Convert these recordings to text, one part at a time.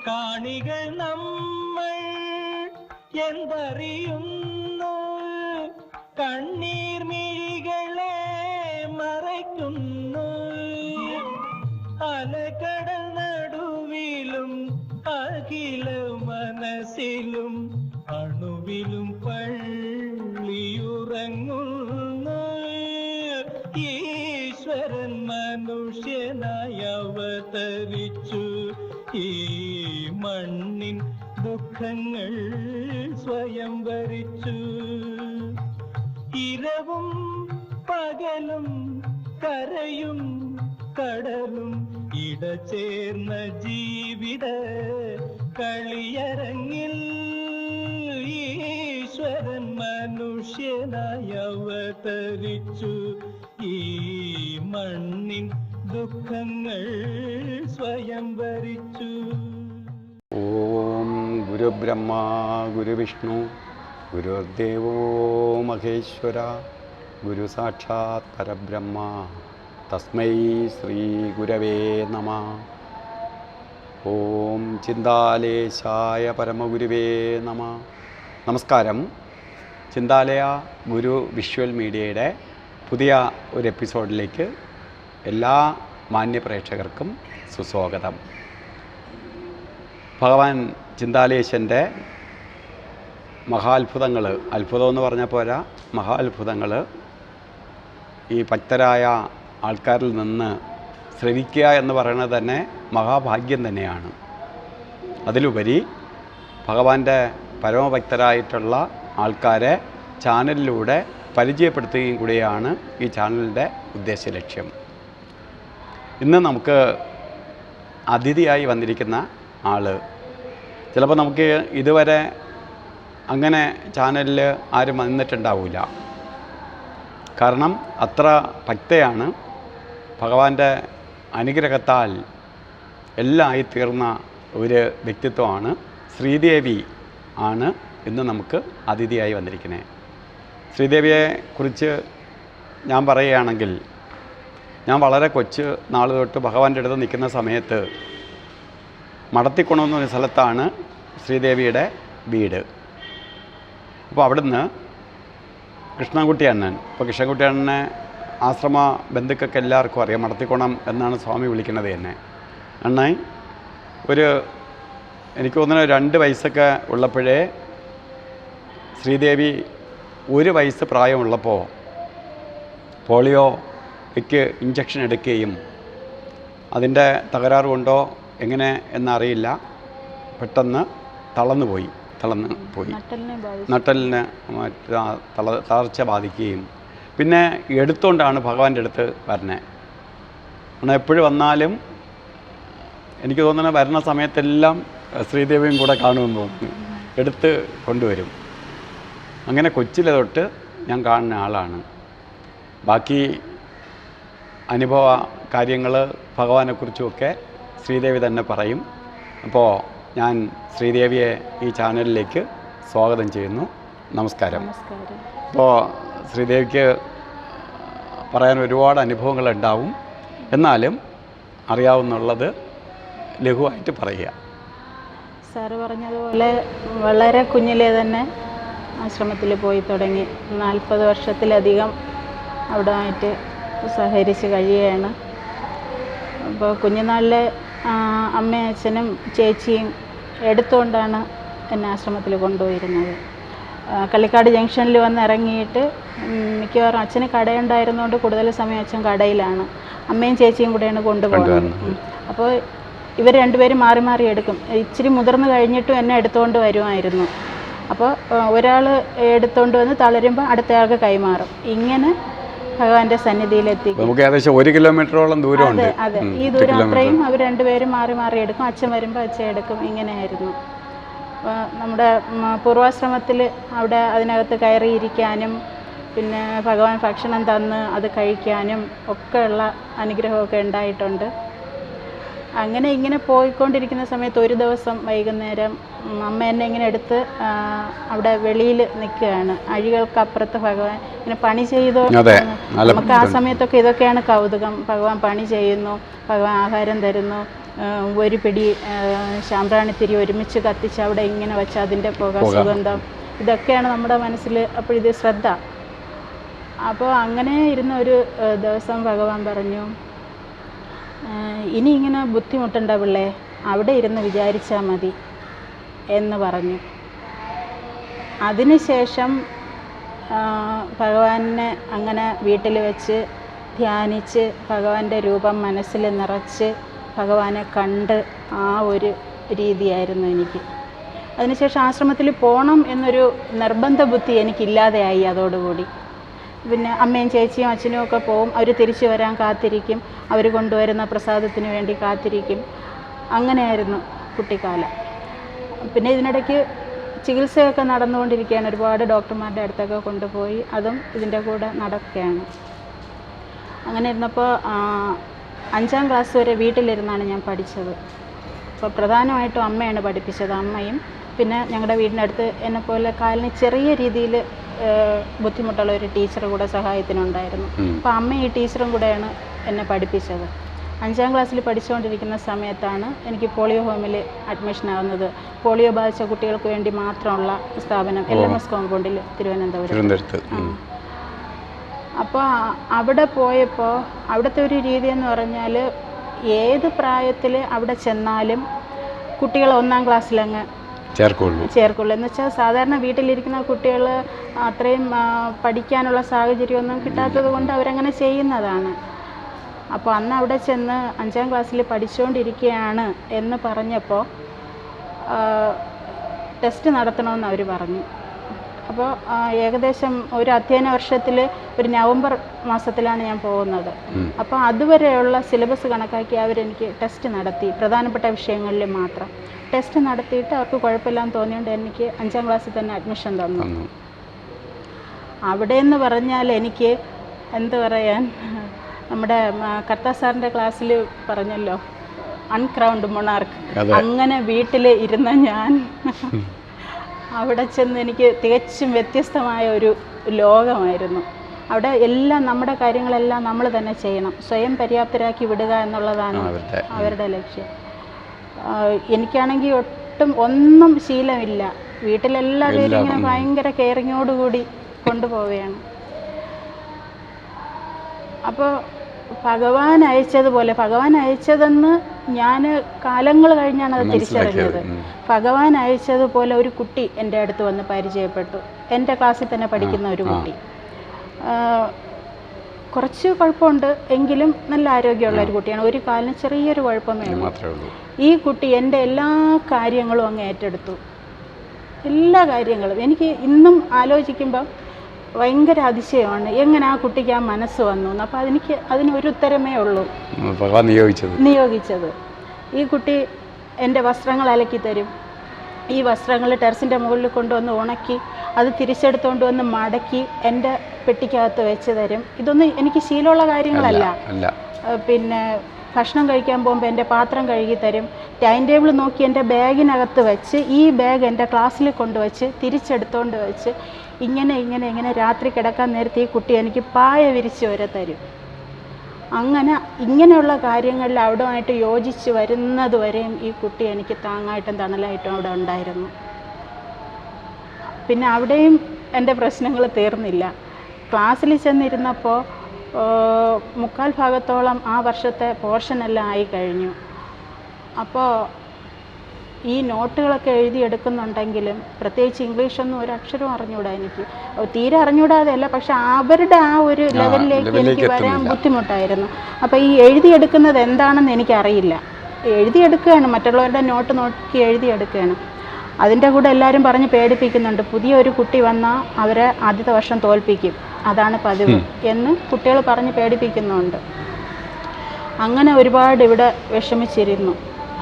കാണികൾ നമ്മൾ എന്തറിയുന്നു, കണ്ണീർ മിഴികളെ മറയ്ക്കുന്നു. അലകടൽ നടുവിലും അഖില മനസ്സിലും അണുവിലും പള്ളിയുറങ്ങുന്നു. ഈശ്വരൻ മനുഷ്യനായി അവതരിച്ചു, ഈ മണ്ണിൻ ദുഃഖങ്ങൾ സ്വയം ഭരിച്ചു. ഇരവും പകലും കരയും കടലും ഇടചേർന്ന ജീവിത കളിയരങ്ങിൽ ഈശ്വരൻ മനുഷ്യനായി അവതരിച്ചു, ഈ മണ്ണിൻ ദുഃഖങ്ങൾ സ്വയം ഭരിച്ചു. ഓം ഗുരുബ്രഹ്മ ഗുരുവിഷ്ണു ഗുരുദേവോ മഹേശ്വര ഗുരു സാക്ഷാത് പരബ്രഹ്മ തസ്മൈ ശ്രീ ഗുരവേ നമഃ. ഓം ചിന്താലേശായ പരമഗുരുവേ നമഃ. നമസ്കാരം. ചിന്താലയ ഗുരു വിഷ്വൽ മീഡിയയുടെ പുതിയ ഒരു എപ്പിസോഡിലേക്ക് എല്ലാ മാന്യപ്രേക്ഷകർക്കും സുസ്വാഗതം. ഭഗവാൻ ചിന്താലേശൻ്റെ മഹാത്ഭുതങ്ങൾ, അത്ഭുതമെന്ന് പറഞ്ഞാൽ പോരാ, മഹാത്ഭുതങ്ങൾ ഈ ഭക്തരായ ആൾക്കാരിൽ നിന്ന് ശ്രവിക്കുക എന്ന് പറയുന്നത് തന്നെ മഹാഭാഗ്യം തന്നെയാണ്. അതിലുപരി ഭഗവാന്റെ പരമഭക്തരായിട്ടുള്ള ആൾക്കാരെ ചാനലിലൂടെ പരിചയപ്പെടുത്തുകയും കൂടിയാണ് ഈ ചാനലിൻ്റെ ഉദ്ദേശലക്ഷ്യം. ഇന്ന് നമുക്ക് അതിഥിയായി വന്നിരിക്കുന്ന ആൾ ചിലപ്പോൾ നമുക്ക് ഇതുവരെ അങ്ങനെ ചാനലിൽ ആരും വന്നിട്ടുണ്ടാവില്ല. കാരണം അത്ര ഭക്തയാണ്, ഭഗവാന്റെ അനുഗ്രഹത്താൽ എല്ലാം ആയിത്തീർന്ന ഒരു വ്യക്തിത്വമാണ്. ശ്രീദേവി ആണ് ഇന്ന് നമുക്ക് അതിഥിയായി വന്നിരിക്കുന്നത്. ശ്രീദേവിയെ കുറിച്ച് ഞാൻ പറയുകയാണെങ്കിൽ, ഞാൻ വളരെ കൊച്ചു നാൾ തൊട്ട് ഭഗവാന്റെ അടുത്ത് നിൽക്കുന്ന സമയത്ത് മടത്തിക്കുണം എന്നൊരു സ്ഥലത്താണ് ശ്രീദേവിയുടെ വീട്. അപ്പോൾ അവിടുന്ന് കൃഷ്ണൻകുട്ടി അണ്ണൻ, ഇപ്പോൾ കൃഷ്ണൻകുട്ടി അണ്ണനെ ആശ്രമ ബന്ധുക്കൾക്ക് എല്ലാവർക്കും അറിയാം, മടത്തിക്കുണം എന്നാണ് സ്വാമി വിളിക്കുന്നത് തന്നെ. അണ്ണൻ എനിക്ക് തോന്നുന്നു 2 വയസ്സൊക്കെ ഉള്ളപ്പോഴേ ശ്രീദേവി 1 വയസ്സ് പ്രായമുള്ളപ്പോൾ പോളിയോയ്ക്ക് ഇഞ്ചക്ഷൻ എടുക്കുകയും അതിൻ്റെ തകരാറ് കൊണ്ടോ എങ്ങനെ എന്നറിയില്ല, പെട്ടെന്ന് തളർന്നു പോയി. നട്ടലിന് തളർച്ച ബാധിക്കുകയും പിന്നെ എടുത്തുകൊണ്ടാണ് ഭഗവാന്റെ അടുത്ത് വരുന്നത്. എന്നാൽ എപ്പോഴും വന്നാലും എനിക്ക് തോന്നുന്നത് വരുന്ന സമയത്തെല്ലാം ശ്രീദേവിയും കൂടെ കാണുമെന്ന് തോന്നുന്നു, എടുത്ത് കൊണ്ടുവരും. അങ്ങനെ കൊച്ചിലെ തൊട്ട് ഞാൻ കാണുന്ന ആളാണ്. ബാക്കി അനുഭവ കാര്യങ്ങൾ ഭഗവാനെക്കുറിച്ചുമൊക്കെ ശ്രീദേവി തന്നെ പറയും. അപ്പോൾ ഞാൻ ശ്രീദേവിയെ ഈ ചാനലിലേക്ക് സ്വാഗതം ചെയ്യുന്നു. നമസ്കാരം. അപ്പോൾ ശ്രീദേവിക്ക് പറയാൻ ഒരുപാട് അനുഭവങ്ങളുണ്ടാവും, എന്നാലും അറിയാവുന്നുള്ളത് ലഘുവായിട്ട് പറയുക. സാറ് പറഞ്ഞതുപോലെ വളരെ കുഞ്ഞിലേ തന്നെ ആശ്രമത്തിൽ പോയി തുടങ്ങി. 40 വർഷത്തിലധികം അവിടെ ആയിട്ട് സഹകരിച്ച് കഴിയുകയാണ്. അപ്പോൾ കുഞ്ഞുനാളിലെ അമ്മയും അച്ഛനും ചേച്ചിയും എടുത്തുകൊണ്ടാണ് എന്നെ ആശ്രമത്തിൽ കൊണ്ടുപോയിരുന്നത്. കള്ളിക്കാട് ജംഗ്ഷനിൽ വന്ന് ഇറങ്ങിയിട്ട് മിക്കവാറും അച്ഛന് കടയുണ്ടായിരുന്നുകൊണ്ട് കൂടുതൽ സമയം അച്ഛൻ കടയിലാണ്, അമ്മയും ചേച്ചിയും കൂടെയാണ് കൊണ്ടുപോകുന്നത്. അപ്പോൾ ഇവർ രണ്ടുപേരും മാറി മാറി എടുക്കും. ഇച്ചിരി മുതിർന്ന് കഴിഞ്ഞിട്ടും എന്നെ എടുത്തുകൊണ്ട് വരുമായിരുന്നു. അപ്പോൾ ഒരാൾ എടുത്തുകൊണ്ട് വന്ന് തളരുമ്പോൾ അടുത്തയാൾക്ക് കൈമാറും. ഇങ്ങനെ ഭഗവാന്റെ സന്നിധിയിലെത്തി. നമുക്ക് ഏകദേശം 1 കിലോമീറ്ററോളം ദൂരമുണ്ട്. അതെ, ഈ ദൂരം അത്രയും അവർ രണ്ടുപേരും മാറി മാറി എടുക്കും. അച്ഛൻ വരുമ്പോൾ അച്ഛൻ എടുക്കും. ഇങ്ങനെയായിരുന്നു. നമ്മുടെ പൂർവാശ്രമത്തിൽ അവിടെ അതിനകത്ത് കയറിയിരിക്കാനും പിന്നെ ഭഗവാൻ ഭക്ഷണം തന്ന് അത് കഴിക്കാനും ഒക്കെയുള്ള അനുഗ്രഹമൊക്കെ ഉണ്ടായിട്ടുണ്ട്. അങ്ങനെ ഇങ്ങനെ പോയിക്കൊണ്ടിരിക്കുന്ന സമയത്ത് ഒരു ദിവസം വൈകുന്നേരം അമ്മ എന്നെ ഇങ്ങനെ എടുത്ത് അവിടെ വെളിയിൽ നിൽക്കുകയാണ്. അഴികൾക്കപ്പുറത്ത് ഭഗവാൻ ഇങ്ങനെ പണി ചെയ്തോ. നമുക്ക് ആ സമയത്തൊക്കെ ഇതൊക്കെയാണ് കൗതുകം. ഭഗവാൻ പണി ചെയ്യുന്നു, ഭഗവാൻ ആഹാരം തരുന്നു, ഒരു പിടി ശാമ്പ്രാണിത്തിരി ഒരുമിച്ച് കത്തിച്ച് അവിടെ ഇങ്ങനെ വെച്ച് അതിൻ്റെ പുക സുഗന്ധം, ഇതൊക്കെയാണ് നമ്മുടെ മനസ്സിൽ അപ്പോഴിത് ശ്രദ്ധ. അപ്പോൾ അങ്ങനെ ഇരുന്ന ഒരു ദിവസം ഭഗവാൻ പറഞ്ഞു, ഇനി ഇങ്ങനെ ബുദ്ധിമുട്ടണ്ട പിള്ളേ, അവിടെ ഇരുന്ന് വിചാരിച്ചാൽ മതി എന്ന് പറഞ്ഞു. അതിനുശേഷം ഭഗവാനെ അങ്ങനെ വീട്ടിൽ വെച്ച് ധ്യാനിച്ച് ഭഗവാന്റെ രൂപം മനസ്സിൽ നിറച്ച് ഭഗവാനെ കണ്ട് ആ ഒരു രീതിയായിരുന്നു എനിക്ക്. അതിനുശേഷം ആശ്രമത്തിൽ പോകണം എന്നൊരു നിർബന്ധ ബുദ്ധി എനിക്കില്ലാതെയായി അതോടുകൂടി. പിന്നെ അമ്മയും ചേച്ചിയും അച്ഛനും ഒക്കെ പോവും, അവർ തിരിച്ചു വരാൻ കാത്തിരിക്കും, അവർ കൊണ്ടുവരുന്ന പ്രസാദത്തിന് വേണ്ടി കാത്തിരിക്കും. അങ്ങനെയായിരുന്നു കുട്ടിക്കാലം. പിന്നെ ഇതിനിടയ്ക്ക് ചികിത്സയൊക്കെ നടന്നുകൊണ്ടിരിക്കുകയാണ്. ഒരുപാട് ഡോക്ടർമാരുടെ അടുത്തൊക്കെ കൊണ്ടുപോയി, അതും ഇതിൻ്റെ കൂടെ നടക്കുകയാണ്. അങ്ങനെ ഇരുന്നപ്പോൾ 5ാം ക്ലാസ് വരെ വീട്ടിലിരുന്നാണ് ഞാൻ പഠിച്ചത്. അപ്പോൾ പ്രധാനമായിട്ടും അമ്മയാണ് പഠിപ്പിച്ചത്. അമ്മയും പിന്നെ ഞങ്ങളുടെ വീടിനടുത്ത് എന്നെപ്പോലെ കാലിന് ചെറിയ രീതിയിൽ ബുദ്ധിമുട്ടുള്ള ഒരു ടീച്ചർ കൂടെ സഹായത്തിനുണ്ടായിരുന്നു. അപ്പോൾ അമ്മയും ഈ ടീച്ചറും കൂടെയാണ് എന്നെ പഠിപ്പിച്ചത്. 5ാം ക്ലാസ്സിൽ പഠിച്ചുകൊണ്ടിരിക്കുന്ന സമയത്താണ് എനിക്ക് പോളിയോ ഹോമിൽ അഡ്മിഷൻ ആവുന്നത്. പോളിയോ ബാധിച്ച കുട്ടികൾക്ക് വേണ്ടി മാത്രമുള്ള സ്ഥാപനം LMS കോമ്പൗണ്ടിൽ തിരുവനന്തപുരത്ത്. അപ്പോൾ അവിടെ പോയപ്പോൾ അവിടുത്തെ ഒരു രീതി എന്ന് പറഞ്ഞാൽ ഏത് പ്രായത്തിൽ അവിടെ ചെന്നാലും കുട്ടികൾ 1ാം ക്ലാസ്സിലങ്ങ് ചേർക്കുള്ളൂ. എന്ന് വെച്ചാൽ സാധാരണ വീട്ടിലിരിക്കുന്ന കുട്ടികൾ അത്രയും പഠിക്കാനുള്ള സാഹചര്യമൊന്നും കിട്ടാത്തത് കൊണ്ട് അവരങ്ങനെ ചെയ്യുന്നതാണ്. അപ്പോൾ അന്ന് അവിടെ ചെന്ന് 5ാം ക്ലാസ്സിൽ പഠിച്ചുകൊണ്ടിരിക്കുകയാണ് എന്ന് പറഞ്ഞപ്പോൾ ടെസ്റ്റ് നടത്തണമെന്ന് അവർ പറഞ്ഞു. അപ്പോൾ ഏകദേശം ഒരു അധ്യയന വർഷത്തിൽ ഒരു നവംബർ മാസത്തിലാണ് ഞാൻ പോകുന്നത്. അപ്പോൾ അതുവരെയുള്ള സിലബസ് കണക്കാക്കി അവരെനിക്ക് ടെസ്റ്റ് നടത്തി, പ്രധാനപ്പെട്ട വിഷയങ്ങളിൽ മാത്രം ടെസ്റ്റ് നടത്തിയിട്ട് അവർക്ക് കുഴപ്പമില്ലാന്ന് തോന്നിയോണ്ട് എനിക്ക് 5ാം ക്ലാസ്സിൽ തന്നെ അഡ്മിഷൻ തന്നു. അവിടെ എന്ന് പറഞ്ഞാൽ എനിക്ക് എന്ത് പറയാൻ, നമ്മുടെ കർത്താ സാറിൻ്റെ ക്ലാസ്സിൽ പറഞ്ഞല്ലോ അൺക്രൗണ്ട് മൊണാർക്ക്, അങ്ങനെ വീട്ടിൽ ഇരുന്ന ഞാൻ അവിടെ ചെന്ന് എനിക്ക് തികച്ചും വ്യത്യസ്തമായ ഒരു ലോകമായിരുന്നു. അവിടെ എല്ലാം നമ്മുടെ കാര്യങ്ങളെല്ലാം നമ്മൾ തന്നെ ചെയ്യണം, സ്വയം പര്യാപ്തരാക്കി വിടുക എന്നുള്ളതാണ് അവരുടെ ലക്ഷ്യം. എനിക്കാണെങ്കിൽ ഒട്ടും ഒന്നും ശീലമില്ല. വീട്ടിലെല്ലാവരും ഇങ്ങനെ ഭയങ്കര കെയറിങ്ങോടുകൂടി കൊണ്ടുപോവുകയാണ്. അപ്പോൾ ഭഗവാൻ അയച്ചതുപോലെ, ഭഗവാൻ അയച്ചതെന്ന് ഞാൻ കാലങ്ങൾ കഴിഞ്ഞാണ് അത് തിരിച്ചറിഞ്ഞത്. ഭഗവാൻ അയച്ചതുപോലെ ഒരു കുട്ടി എൻ്റെ അടുത്ത് വന്ന് പരിചയപ്പെട്ടു. എൻ്റെ ക്ലാസ്സിൽ തന്നെ പഠിക്കുന്ന ഒരു കുട്ടി. കുറച്ച് കുഴപ്പമുണ്ട് എങ്കിലും നല്ല ആരോഗ്യമുള്ള ഒരു കുട്ടിയാണ്. ഒരു കാലിന് ചെറിയൊരു കുഴപ്പമേ ഉള്ളൂ. ഈ കുട്ടി എൻ്റെ എല്ലാ കാര്യങ്ങളും അങ്ങ് ഏറ്റെടുത്തു. എല്ലാ കാര്യങ്ങളും എനിക്ക് ഇന്നും ആലോചിക്കുമ്പം ഭയങ്കര അതിശയമാണ്, എങ്ങനെ ആ കുട്ടിക്ക് ആ മനസ്സ് വന്നു എന്ന്. അപ്പോൾ അതിനൊരു ഉത്തരമേ ഉള്ളൂ, നിയോഗിച്ചത്. ഈ കുട്ടി എൻ്റെ വസ്ത്രങ്ങൾ അലക്കി തരും. ഈ വസ്ത്രങ്ങൾ ടെറസിൻ്റെ മുകളിൽ കൊണ്ടുവന്ന് ഉണക്കി അത് തിരിച്ചെടുത്തുകൊണ്ട് വന്ന് മടക്കി എൻ്റെ പെട്ടിക്കകത്ത് വെച്ച് തരും. ഇതൊന്നും എനിക്ക് ശീലമുള്ള കാര്യങ്ങളല്ല. പിന്നെ ഭക്ഷണം കഴിക്കാൻ പോകുമ്പോൾ എൻ്റെ പാത്രം കഴുകി തരും. ടൈം ടേബിൾ നോക്കി എൻ്റെ ബാഗിനകത്ത് വെച്ച് ഈ ബാഗ് എൻ്റെ ക്ലാസ്സിൽ കൊണ്ടുവച്ച് തിരിച്ചെടുത്തുകൊണ്ട് വെച്ച് ഇങ്ങനെ രാത്രി കിടക്കാൻ നേരത്തെ ഈ കുട്ടി എനിക്ക് പായ വിരിച്ച് വരെ തരും. അങ്ങനെ ഇങ്ങനെയുള്ള കാര്യങ്ങളിൽ അവിടെയായിട്ട് യോജിച്ച് വരുന്നത് വരെയും ഈ കുട്ടി എനിക്ക് താങ്ങായിട്ടും തണലായിട്ടും അവിടെ ഉണ്ടായിരുന്നു. പിന്നെ അവിടെയും എൻ്റെ പ്രശ്നങ്ങൾ തീർന്നില്ല. ക്ലാസ്സിൽ ചെന്നിരുന്നപ്പോൾ 3/4 ഭാഗത്തോളം ആ വർഷത്തെ പോർഷനെല്ലാം ആയി കഴിഞ്ഞു. അപ്പോൾ ഈ നോട്ടുകളൊക്കെ എഴുതിയെടുക്കുന്നുണ്ടെങ്കിലും പ്രത്യേകിച്ച് ഇംഗ്ലീഷൊന്നും ഒരു അക്ഷരവും അറിഞ്ഞുകൂടാ. എനിക്ക് തീരെ അറിഞ്ഞുകൂടാതെയല്ല, പക്ഷെ അവരുടെ ആ ഒരു ലെവലിലേക്ക് എനിക്ക് വരാൻ ബുദ്ധിമുട്ടായിരുന്നു. അപ്പോൾ ഈ എഴുതിയെടുക്കുന്നത് എന്താണെന്ന് എനിക്കറിയില്ല. എഴുതിയെടുക്കുകയാണ്, മറ്റുള്ളവരുടെ നോട്ട് നോക്കി എഴുതിയെടുക്കുകയാണ്. അതിൻ്റെ കൂടെ എല്ലാവരും പറഞ്ഞ് പേടിപ്പിക്കുന്നുണ്ട്, പുതിയൊരു കുട്ടി വന്നാൽ അവരെ ആദ്യത്തെ വർഷം തോൽപ്പിക്കും, അതാണ് പതിവ് എന്ന് കുട്ടികൾ പറഞ്ഞ് പേടിപ്പിക്കുന്നുണ്ട്. അങ്ങനെ ഒരുപാട് ഇവിടെ വിഷമിച്ചിരുന്നു.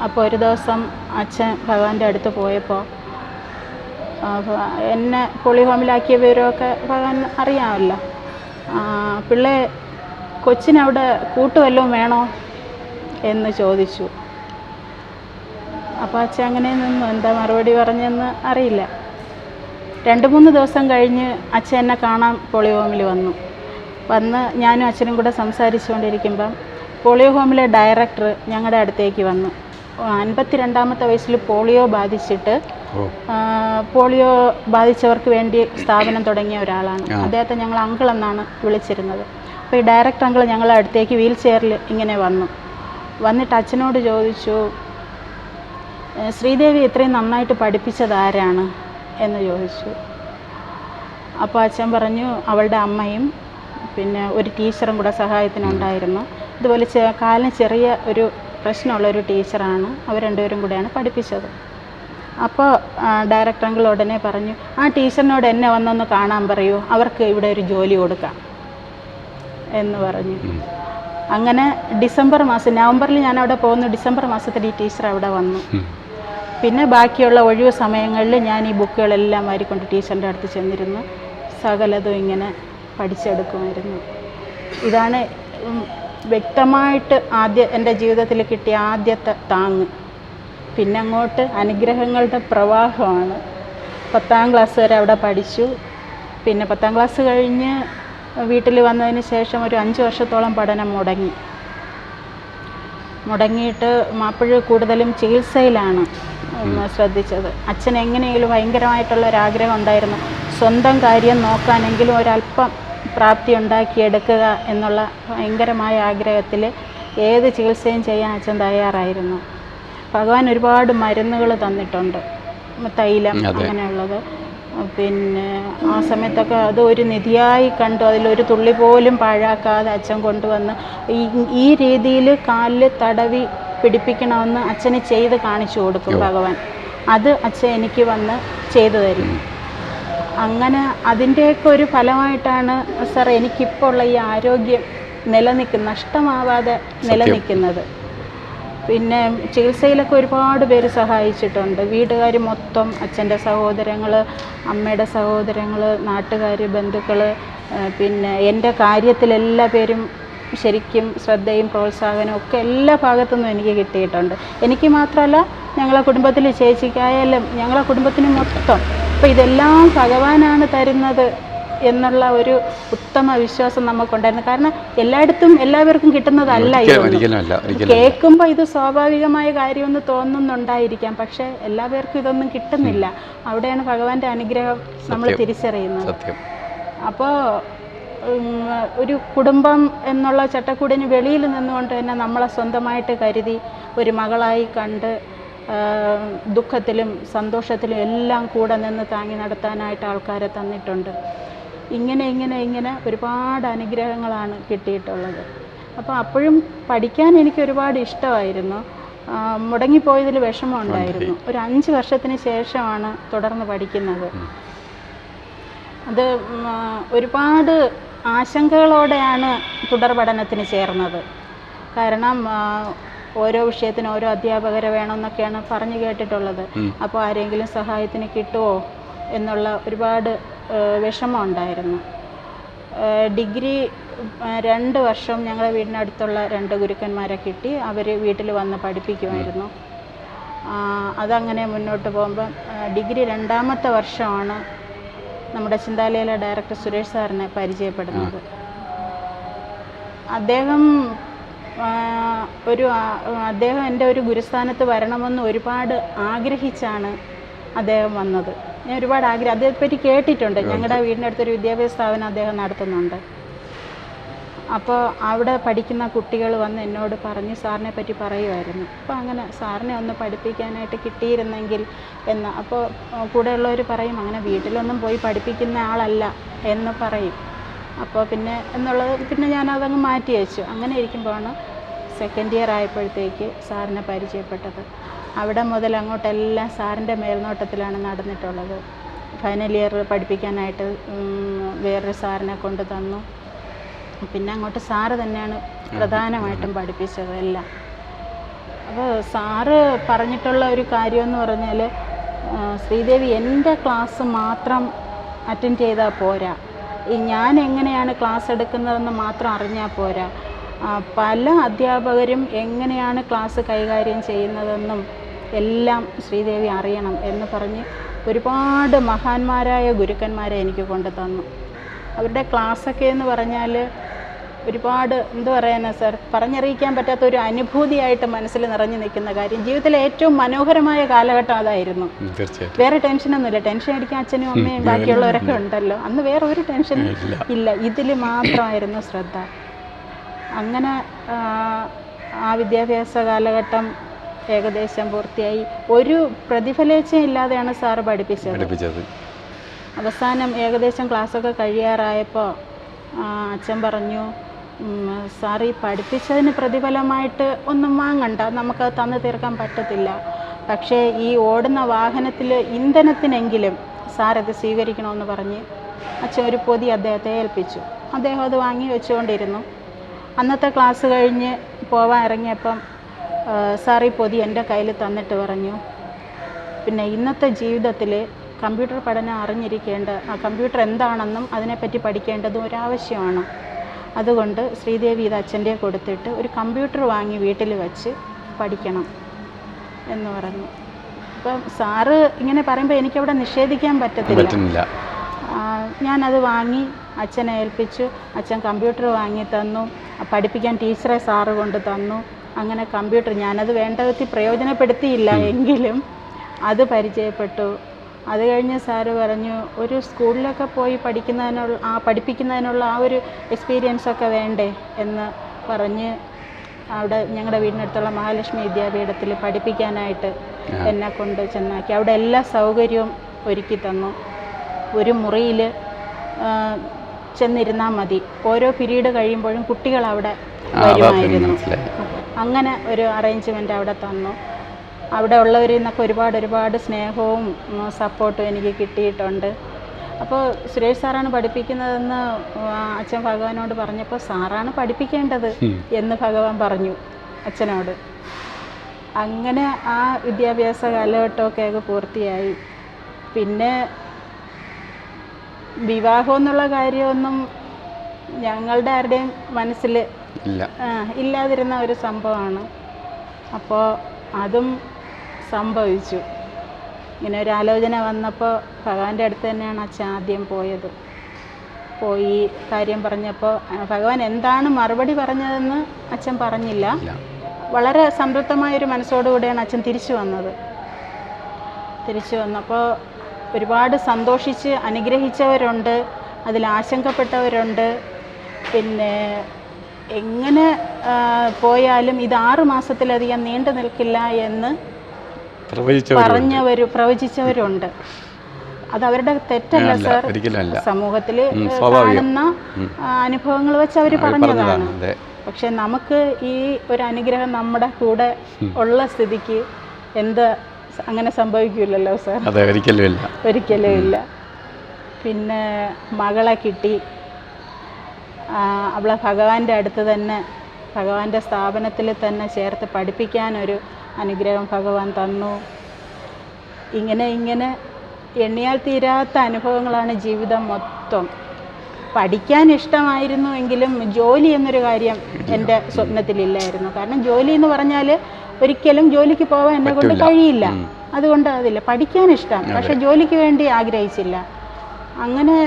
അപ്പോൾ ഒരു ദിവസം അച്ഛൻ ഭഗവാന്റെ അടുത്ത് പോയപ്പോൾ എന്നെ പോളിയോ ഹോമിലാക്കിയ വിവരമൊക്കെ ഭഗവാൻ അറിയാമല്ലോ. കൊച്ചിനവിടെ കൂട്ടുവല്ലതും വേണോ എന്ന് ചോദിച്ചു. അപ്പോൾ അച്ഛൻ അങ്ങനെ നിന്നു. എന്താ മറുപടി പറഞ്ഞെന്ന് അറിയില്ല. 2-3 ദിവസം കഴിഞ്ഞ് അച്ഛൻ എന്നെ കാണാൻ പോളിയോ ഹോമിൽ വന്ന് ഞാനും അച്ഛനും കൂടെ സംസാരിച്ചുകൊണ്ടിരിക്കുമ്പം പോളിയോ ഹോമിലെ ഡയറക്ടർ ഞങ്ങളുടെ അടുത്തേക്ക് വന്നു. 52ാമത്തെ വയസ്സിൽ പോളിയോ ബാധിച്ചിട്ട് പോളിയോ ബാധിച്ചവർക്ക് വേണ്ടി സ്ഥാപനം തുടങ്ങിയ ഒരാളാണ്. അദ്ദേഹത്തെ ഞങ്ങൾ അങ്കിൾ എന്നാണ് വിളിച്ചിരുന്നത്. അപ്പോൾ ഈ ഡയറക്ടർ അങ്കിൾ ഞങ്ങളുടെ അടുത്തേക്ക് വീൽ ചെയറിൽ ഇങ്ങനെ വന്നിട്ട് അച്ഛനോട് ചോദിച്ചു, ശ്രീദേവി ഇത്രയും നന്നായിട്ട് പഠിപ്പിച്ചത് ആരാണ് എന്ന് ചോദിച്ചു. അപ്പോൾ അച്ഛൻ പറഞ്ഞു അവളുടെ അമ്മയും പിന്നെ ഒരു ടീച്ചറും കൂടെ സഹായത്തിനുണ്ടായിരുന്നു. ഇതുപോലെ കാലിന് ചെറിയ ഒരു പ്രശ്നമുള്ള ഒരു ടീച്ചറാണ്, അവർ രണ്ടുപേരും കൂടെയാണ് പഠിപ്പിച്ചത്. അപ്പോൾ ഡയറക്ടർ അങ്കിൾ ഉടനെ പറഞ്ഞു, ആ ടീച്ചറിനോട് എന്നെ വന്നൊന്ന് കാണാൻ പറയൂ, അവർക്ക് ഇവിടെ ഒരു ജോലി കൊടുക്കാം എന്ന് പറഞ്ഞു. അങ്ങനെ നവംബറിൽ ഞാൻ അവിടെ പോകുന്നു. ഡിസംബർ മാസത്തിൽ ഈ ടീച്ചർ അവിടെ വന്നു. പിന്നെ ബാക്കിയുള്ള ഒഴിവ് സമയങ്ങളിൽ ഞാൻ ഈ ബുക്കുകളെല്ലാം വാരിക്കൊണ്ട് ടീച്ചറിൻ്റെ അടുത്ത് ചെന്നിരുന്നു സകലതും ഇങ്ങനെ പഠിച്ചെടുക്കുമായിരുന്നു. ഇതാണ് വ്യക്തമായിട്ട് എൻ്റെ ജീവിതത്തിൽ കിട്ടിയ ആദ്യത്തെ താങ്ങ്. പിന്നെ അങ്ങോട്ട് അനുഗ്രഹങ്ങളുടെ പ്രവാഹമാണ്. 10ാം ക്ലാസ് വരെ അവിടെ പഠിച്ചു. പിന്നെ 10ാം ക്ലാസ് കഴിഞ്ഞ് വീട്ടിൽ വന്നതിന് ശേഷം ഒരു 5 വർഷത്തോളം പഠനം മുടങ്ങിയിട്ട് അപ്പോഴും കൂടുതലും ചികിത്സയിലാണ് ശ്രദ്ധിച്ചത്. അച്ഛൻ എങ്ങനെയെങ്കിലും ഭയങ്കരമായിട്ടുള്ളൊരാഗ്രഹം ഉണ്ടായിരുന്നു, സ്വന്തം കാര്യം നോക്കാനെങ്കിലും ഒരല്പം പ്രാപ്തി ഉണ്ടാക്കിയെടുക്കുക എന്നുള്ള ഭയങ്കരമായ ആഗ്രഹത്തിൽ ഏത് ചികിത്സയും ചെയ്യാൻ അച്ഛൻ തയ്യാറായിരുന്നു. ഭഗവാൻ ഒരുപാട് മരുന്നുകൾ തന്നിട്ടുണ്ട്, തൈലം അങ്ങനെയുള്ളത്. പിന്നെ ആ സമയത്തൊക്കെ അത് ഒരു നിധിയായി കണ്ടു. അതിലൊരു തുള്ളി പോലും പാഴാക്കാതെ അച്ഛൻ കൊണ്ടുവന്ന് ഈ രീതിയിൽ കാലിൽ തടവി പിടിപ്പിക്കണമെന്ന് അച്ഛന് ചെയ്ത് കാണിച്ചു കൊടുക്കും ഭഗവാൻ. അത് അച്ഛൻ എനിക്ക് വന്ന് ചെയ്തു തരും. അങ്ങനെ അതിൻ്റെയൊക്കെ ഒരു ഫലമായിട്ടാണ് സാർ എനിക്കിപ്പോൾ ഉള്ള ഈ ആരോഗ്യം നഷ്ടമാവാതെ നിലനിൽക്കുന്നത്. പിന്നെ ചികിത്സയിലൊക്കെ ഒരുപാട് പേര് സഹായിച്ചിട്ടുണ്ട്. വീട്ടുകാർ മൊത്തം, അച്ഛൻ്റെ സഹോദരങ്ങൾ, അമ്മയുടെ സഹോദരങ്ങൾ, നാട്ടുകാർ, ബന്ധുക്കൾ, പിന്നെ എൻ്റെ കാര്യത്തിലെല്ലാ പേരും ശരിക്കും ശ്രദ്ധയും പ്രോത്സാഹനവും ഒക്കെ എല്ലാ ഭാഗത്തുനിന്നും എനിക്ക് കിട്ടിയിട്ടുണ്ട്. എനിക്ക് മാത്രമല്ല, ഞങ്ങളെ കുടുംബത്തിൽ ചേച്ചിക്കായാലും ഞങ്ങളെ കുടുംബത്തിന് മൊത്തം. അപ്പോൾ ഇതെല്ലാം ഭഗവാനാണ് തരുന്നത് എന്നുള്ള ഒരു ഉത്തമ വിശ്വാസം നമുക്കുണ്ടായിരുന്നു. കാരണം എല്ലായിടത്തും എല്ലാവർക്കും കിട്ടുന്നതല്ല ഇതൊന്നും. കേൾക്കുമ്പോൾ ഇത് സ്വാഭാവികമായ കാര്യമെന്ന് തോന്നുന്നുണ്ടായിരിക്കാം, പക്ഷേ എല്ലാവർക്കും ഇതൊന്നും കിട്ടുന്നില്ല. അവിടെയാണ് ഭഗവാന്റെ അനുഗ്രഹം നമ്മൾ തിരിച്ചറിയുന്നത്. അപ്പോൾ ഒരു കുടുംബം എന്നുള്ള ചട്ടക്കൂടിന് വെളിയിൽ നിന്നുകൊണ്ട് തന്നെ നമ്മളെ സ്വന്തമായിട്ട് കരുതി ഒരു മകളായി കണ്ട് ദുഃഖത്തിലും സന്തോഷത്തിലും എല്ലാം കൂടെ നിന്ന് താങ്ങി നടത്താനായിട്ട് ആൾക്കാരെ തന്നിട്ടുണ്ട്. ഇങ്ങനെ ഒരുപാട് അനുഗ്രഹങ്ങളാണ് കിട്ടിയിട്ടുള്ളത്. അപ്പോൾ അപ്പോഴും പഠിക്കാൻ എനിക്ക് ഒരുപാട് ഇഷ്ടമായിരുന്നു. മുടങ്ങിപ്പോയതിൽ വിഷമമുണ്ടായിരുന്നു. ഒരു 5 വർഷത്തിന് ശേഷമാണ് തുടർന്ന് പഠിക്കുന്നത്. അത് ഒരുപാട് ആശങ്കകളോടെയാണ് തുടർ പഠനത്തിന് ചേർന്നത്. കാരണം ഓരോ വിഷയത്തിന് ഓരോ അധ്യാപകരെ വേണമെന്നൊക്കെയാണ് പറഞ്ഞു കേട്ടിട്ടുള്ളത്. അപ്പോൾ ആരെങ്കിലും സഹായത്തിന് കിട്ടുമോ എന്നുള്ള ഒരുപാട് വിഷമം ഉണ്ടായിരുന്നു. ഡിഗ്രി 2 വർഷം ഞങ്ങളുടെ വീടിനടുത്തുള്ള 2 ഗുരുക്കന്മാരെ കിട്ടി. അവർ വീട്ടിൽ വന്ന് പഠിപ്പിക്കുമായിരുന്നു. അതങ്ങനെ മുന്നോട്ട് പോകുമ്പം ഡിഗ്രി 2ാമത്തെ വർഷമാണ് നമ്മുടെ ചിന്താലയിലെ ഡയറക്ടർ സുരേഷ് സാറിനെ പരിചയപ്പെടുന്നത്. അദ്ദേഹം എൻ്റെ ഒരു ഗുരുസ്ഥാനത്ത് വരണമെന്ന് ഒരുപാട് ആഗ്രഹിച്ചാണ് അദ്ദേഹം വന്നത്. ഞാൻ ഒരുപാട് അദ്ദേഹത്തെപ്പറ്റി കേട്ടിട്ടുണ്ട്. ഞങ്ങളുടെ വീടിനടുത്തൊരു വിദ്യാഭ്യാസ സ്ഥാപനം അദ്ദേഹം നടത്തുന്നുണ്ട്. അപ്പോൾ അവിടെ പഠിക്കുന്ന കുട്ടികൾ വന്ന് എന്നോട് പറഞ്ഞ് സാറിനെ പറ്റി പറയുമായിരുന്നു. അപ്പോൾ അങ്ങനെ സാറിനെ ഒന്ന് പഠിപ്പിക്കാനായിട്ട് കിട്ടിയിരുന്നെങ്കിൽ എന്ന്. അപ്പോൾ കൂടെയുള്ളവർ പറയും, അങ്ങനെ വീട്ടിലൊന്നും പോയി പഠിപ്പിക്കുന്ന ആളല്ല എന്ന് പറയും. അപ്പോൾ പിന്നെ ഞാനതങ്ങ് മാറ്റി വെച്ചു. അങ്ങനെ ഇരിക്കുമ്പോഴാണ് സെക്കൻഡ് ഇയർ ആയപ്പോഴത്തേക്ക് സാറിനെ പരിചയപ്പെട്ടത്. അവിടെ മുതൽ അങ്ങോട്ടെല്ലാം സാറിൻ്റെ മേൽനോട്ടത്തിലാണ് നടന്നിട്ടുള്ളത്. ഫൈനൽ ഇയർ പഠിപ്പിക്കാനായിട്ട് വേറൊരു സാറിനെ കൊണ്ട് തന്നു. പിന്നെ അങ്ങോട്ട് സാറ് തന്നെയാണ് പ്രധാനമായിട്ടും പഠിപ്പിച്ചത് എല്ലാം. അപ്പോൾ സാറ് പറഞ്ഞിട്ടുള്ള ഒരു കാര്യമെന്ന് പറഞ്ഞാൽ, ശ്രീദേവി എൻ്റെ ക്ലാസ് മാത്രം അറ്റൻഡ് ചെയ്താൽ പോരാ, ഞാൻ എങ്ങനെയാണ് ക്ലാസ് എടുക്കുന്നതെന്ന് മാത്രം അറിഞ്ഞാൽ പോരാ, പല അധ്യാപകരും എങ്ങനെയാണ് ക്ലാസ് കൈകാര്യം ചെയ്യുന്നതെന്നും എല്ലാം ശ്രീദേവി അറിയണം എന്ന് പറഞ്ഞ് ഒരുപാട് മഹാന്മാരായ ഗുരുക്കന്മാരെ എനിക്ക് കൊണ്ടു തന്നു. അവരുടെ ക്ലാസ്സൊക്കെ എന്ന് പറഞ്ഞാൽ ഒരുപാട് എന്ത് പറയാനാ സാർ, പറഞ്ഞറിയിക്കാൻ പറ്റാത്ത ഒരു അനുഭൂതിയായിട്ട് മനസ്സിൽ നിറഞ്ഞു നിൽക്കുന്ന കാര്യം. ജീവിതത്തിലെ ഏറ്റവും മനോഹരമായ കാലഘട്ടം അതായിരുന്നു. വേറെ ടെൻഷനൊന്നുമില്ല. ടെൻഷൻ അടിക്കാൻ അച്ഛനും അമ്മയും ബാക്കിയുള്ളവരൊക്കെ ഉണ്ടല്ലോ. അന്ന് വേറെ ഒരു ടെൻഷനും ഇല്ല. ഇതിൽ മാത്രമായിരുന്നു ശ്രദ്ധ. അങ്ങനെ ആ വിദ്യാഭ്യാസ കാലഘട്ടം ഏകദേശം പൂർത്തിയായി. ഒരു പ്രതിഫലേച്ഛയും ഇല്ലാതെയാണ് സാറ് പഠിപ്പിച്ചത്. അവസാനം ഏകദേശം ക്ലാസ്സൊക്കെ കഴിയാറായപ്പോൾ അച്ഛൻ പറഞ്ഞു, സാർ ഈ പഠിപ്പിച്ചതിന് പ്രതിഫലമായിട്ട് ഒന്നും വാങ്ങണ്ട, നമുക്കത് തന്നു തീർക്കാൻ പറ്റത്തില്ല. പക്ഷേ ഈ ഓടുന്ന വാഹനത്തിൽ ഇന്ധനത്തിനെങ്കിലും സാർ അത് സ്വീകരിക്കണമെന്ന് പറഞ്ഞ് അച്ഛൻ ഒരു പൊതി അദ്ദേഹത്തെ ഏൽപ്പിച്ചു. അദ്ദേഹം അത് വാങ്ങി വെച്ചുകൊണ്ടിരുന്നു. അന്നത്തെ ക്ലാസ് കഴിഞ്ഞ് പോവാൻ ഇറങ്ങിയപ്പം സാർ ഈ പൊതി എൻ്റെ കയ്യിൽ തന്നിട്ട് പറഞ്ഞു, പിന്നെ ഇന്നത്തെ ജീവിതത്തിൽ കമ്പ്യൂട്ടർ പഠനം അറിഞ്ഞിരിക്കേണ്ട, കമ്പ്യൂട്ടർ എന്താണെന്നും അതിനെപ്പറ്റി പഠിക്കേണ്ടതും ഒരാവശ്യമാണ്. അതുകൊണ്ട് ശ്രീദേവി ഇത് അച്ഛൻ്റെ കൊടുത്തിട്ട് ഒരു കമ്പ്യൂട്ടർ വാങ്ങി വീട്ടിൽ വെച്ച് പഠിക്കണം എന്ന് പറഞ്ഞു. അപ്പം സാറ് ഇങ്ങനെ പറയുമ്പോൾ എനിക്കവിടെ നിഷേധിക്കാൻ പറ്റത്തില്ല. ഞാനത് വാങ്ങി അച്ഛനെ ഏൽപ്പിച്ചു. അച്ഛൻ കമ്പ്യൂട്ടർ വാങ്ങി തന്നു. പഠിപ്പിക്കാൻ ടീച്ചറെ സാറ് കൊണ്ട് തന്നു. അങ്ങനെ കമ്പ്യൂട്ടർ ഞാനത് വേണ്ട വിധത്തിൽ പ്രയോജനപ്പെടുത്തിയില്ല എങ്കിലും അത് പരിചയപ്പെട്ടു. അത് കഴിഞ്ഞ് സാറ് പറഞ്ഞു, ഒരു സ്കൂളിലൊക്കെ പോയി പഠിപ്പിക്കുന്നതിനുള്ള ആ ഒരു എക്സ്പീരിയൻസൊക്കെ വേണ്ടേ എന്ന് പറഞ്ഞ് അവിടെ ഞങ്ങളുടെ വീടിനടുത്തുള്ള മഹാലക്ഷ്മി വിദ്യാപീഠത്തിൽ പഠിപ്പിക്കാനായിട്ട് എന്നെ കൊണ്ട് ചെന്നാക്കി. അവിടെ എല്ലാ സൗകര്യവും ഒരുക്കി തന്നു. ഒരു മുറിയിൽ ചെന്നിരുന്നാൽ മതി. ഓരോ പീരീഡ് കഴിയുമ്പോഴും കുട്ടികൾ അവിടെ വരുമായിരുന്നു. അങ്ങനെ ഒരു അറേഞ്ച്മെൻ്റ് അവിടെ തന്നു. അവിടെ ഉള്ളവരിൽ നിന്നൊക്കെ ഒരുപാട് സ്നേഹവും സപ്പോർട്ടും എനിക്ക് കിട്ടിയിട്ടുണ്ട്. അപ്പോൾ സുരേഷ് സാറാണ് പഠിപ്പിക്കുന്നതെന്ന് അച്ഛൻ ഭഗവാനോട് പറഞ്ഞപ്പോൾ സാറാണ് പഠിപ്പിക്കേണ്ടത് എന്ന് ഭഗവാൻ പറഞ്ഞു അച്ഛനോട്. അങ്ങനെ ആ വിദ്യാഭ്യാസ കാലഘട്ടമൊക്കെ പൂർത്തിയായി. പിന്നെ വിവാഹം എന്നുള്ള കാര്യമൊന്നും ഞങ്ങളുടെ ആരുടെയും മനസ്സിൽ ഇല്ലാതിരുന്ന ഒരു സംഭവമാണ്. അപ്പോൾ അതും സംഭവിച്ചു. ഇങ്ങനെ ഒരു ആലോചന വന്നപ്പോൾ ഭഗവാന്റെ അടുത്ത് തന്നെയാണ് അച്ഛൻ ആദ്യം പോയത്. പോയി കാര്യം പറഞ്ഞപ്പോൾ ഭഗവാൻ എന്താണ് മറുപടി പറഞ്ഞതെന്ന് അച്ഛൻ പറഞ്ഞില്ല. വളരെ സംതൃപ്തമായൊരു മനസ്സോടുകൂടിയാണ് അച്ഛൻ തിരിച്ചു വന്നത്. തിരിച്ചു വന്നപ്പോൾ ഒരുപാട് സന്തോഷിച്ച് അനുഗ്രഹിച്ചവരുണ്ട്, അതിൽ ആശങ്കപ്പെട്ടവരുണ്ട്. പിന്നെ എങ്ങനെ പോയാലും ഇത് 6 മാസത്തിലധികം നീണ്ടു നിൽക്കില്ല എന്ന് പ്രവചിച്ചവരുണ്ട്. അത് അവരുടെ തെറ്റല്ല സാർ, സമൂഹത്തിൽ കാണുന്ന അനുഭവങ്ങൾ വെച്ച് അവർ പറഞ്ഞതാണ്. പക്ഷെ നമുക്ക് ഈ ഒരു അനുഗ്രഹം നമ്മുടെ കൂടെ ഉള്ള സ്ഥിതിക്ക് എന്ത് അങ്ങനെ സംഭവിക്കില്ലല്ലോ സാർ, ഒരിക്കലും ഇല്ല. പിന്നെ മകളെ കിട്ടി. അവളെ ഭഗവാന്റെ അടുത്ത് തന്നെ, ഭഗവാന്റെ സ്ഥാപനത്തിൽ തന്നെ ചേർത്ത് പഠിപ്പിക്കാനൊരു അനുഗ്രഹം ഭഗവാൻ തന്നു. ഇങ്ങനെ എണ്ണിയാൽ തീരാത്ത അനുഭവങ്ങളാണ് ജീവിതം മൊത്തം. പഠിക്കാൻ ഇഷ്ടമായിരുന്നു എങ്കിലും ജോലി എന്നൊരു കാര്യം എൻ്റെ സ്വപ്നത്തിലില്ലായിരുന്നു. കാരണം ജോലി എന്ന് പറഞ്ഞാൽ ഒരിക്കലും ജോലിക്ക് പോകാൻ എന്നെ കൊണ്ട് കഴിയില്ല. അതുകൊണ്ട് അതില്ല. പഠിക്കാൻ ഇഷ്ടം, പക്ഷെ ജോലിക്ക് വേണ്ടി ആഗ്രഹിച്ചില്ല. അങ്ങനെ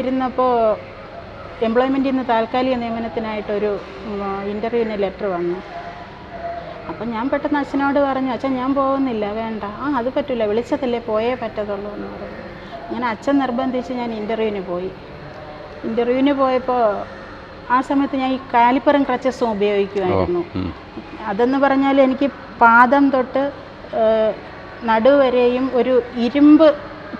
ഇരുന്നപ്പോൾ എംപ്ലോയ്മെൻറ്റിൽ നിന്ന് താൽക്കാലിക നിയമനത്തിനായിട്ടൊരു ഇൻ്റർവ്യൂവിന് ലെറ്റർ വന്നു. അപ്പം ഞാൻ പെട്ടെന്ന് അച്ഛനോട് പറഞ്ഞു, അച്ഛൻ ഞാൻ പോകുന്നില്ല, വേണ്ട. അത് പറ്റില്ല, വിളിച്ചതല്ലേ, പോയേ പറ്റത്തുള്ളൂ എന്ന് പറഞ്ഞു. അങ്ങനെ അച്ഛൻ നിർബന്ധിച്ച് ഞാൻ ഇൻ്റർവ്യൂവിന് പോയി. ഇൻ്റർവ്യൂവിന് പോയപ്പോൾ ആ സമയത്ത് ഞാൻ ഈ കാലിപ്പറും ക്രച്ചസും ഉപയോഗിക്കുമായിരുന്നു. അതെന്ന് പറഞ്ഞാൽ എനിക്ക് പാദം തൊട്ട് നടുവരെയും ഒരു ഇരുമ്പ്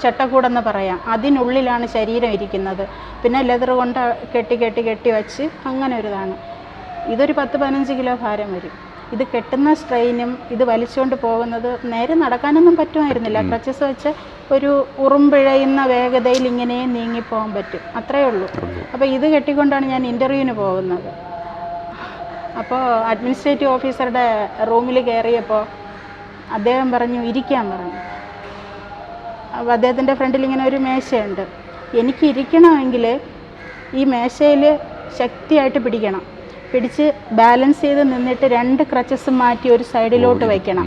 ചട്ടക്കൂടെന്ന് പറയാം, അതിനുള്ളിലാണ് ശരീരം ഇരിക്കുന്നത്. പിന്നെ ലെതർ കൊണ്ട് കെട്ടി വെച്ച് അങ്ങനെ ഒരു ഇതാണ്. ഇതൊരു 10-15 കിലോ ഭാരം വരും. ഇത് കെട്ടുന്ന സ്ട്രെയിനും ഇത് വലിച്ചുകൊണ്ട് പോകുന്നത്, നേരെ നടക്കാനൊന്നും പറ്റുമായിരുന്നില്ല. ക്രച്ചസ് വെച്ച് ഒരു ഉറുമ്പിഴയുന്ന വേഗതയിൽ ഇങ്ങനെ നീങ്ങിപ്പോകാൻ പറ്റും, അത്രയേ ഉള്ളൂ. അപ്പോൾ ഇത് കെട്ടിക്കൊണ്ടാണ് ഞാൻ ഇൻ്റർവ്യൂവിന് പോകുന്നത്. അപ്പോൾ അഡ്മിനിസ്ട്രേറ്റീവ് ഓഫീസറുടെ റൂമിൽ കയറിയപ്പോൾ അദ്ദേഹം പറഞ്ഞു, ഇരിക്കാൻ പറഞ്ഞു. അപ്പോൾ അദ്ദേഹത്തിൻ്റെ ഫ്രണ്ടിൽ ഇങ്ങനെ ഒരു മേശയുണ്ട്. എനിക്ക് ഇരിക്കണമെങ്കിൽ ഈ മേശയിൽ ശക്തിയായിട്ട് പിടിച്ച് ബാലൻസ് ചെയ്ത് നിന്നിട്ട് 2 ക്രച്ചസ് മാറ്റി ഒരു സൈഡിലോട്ട് വയ്ക്കണം.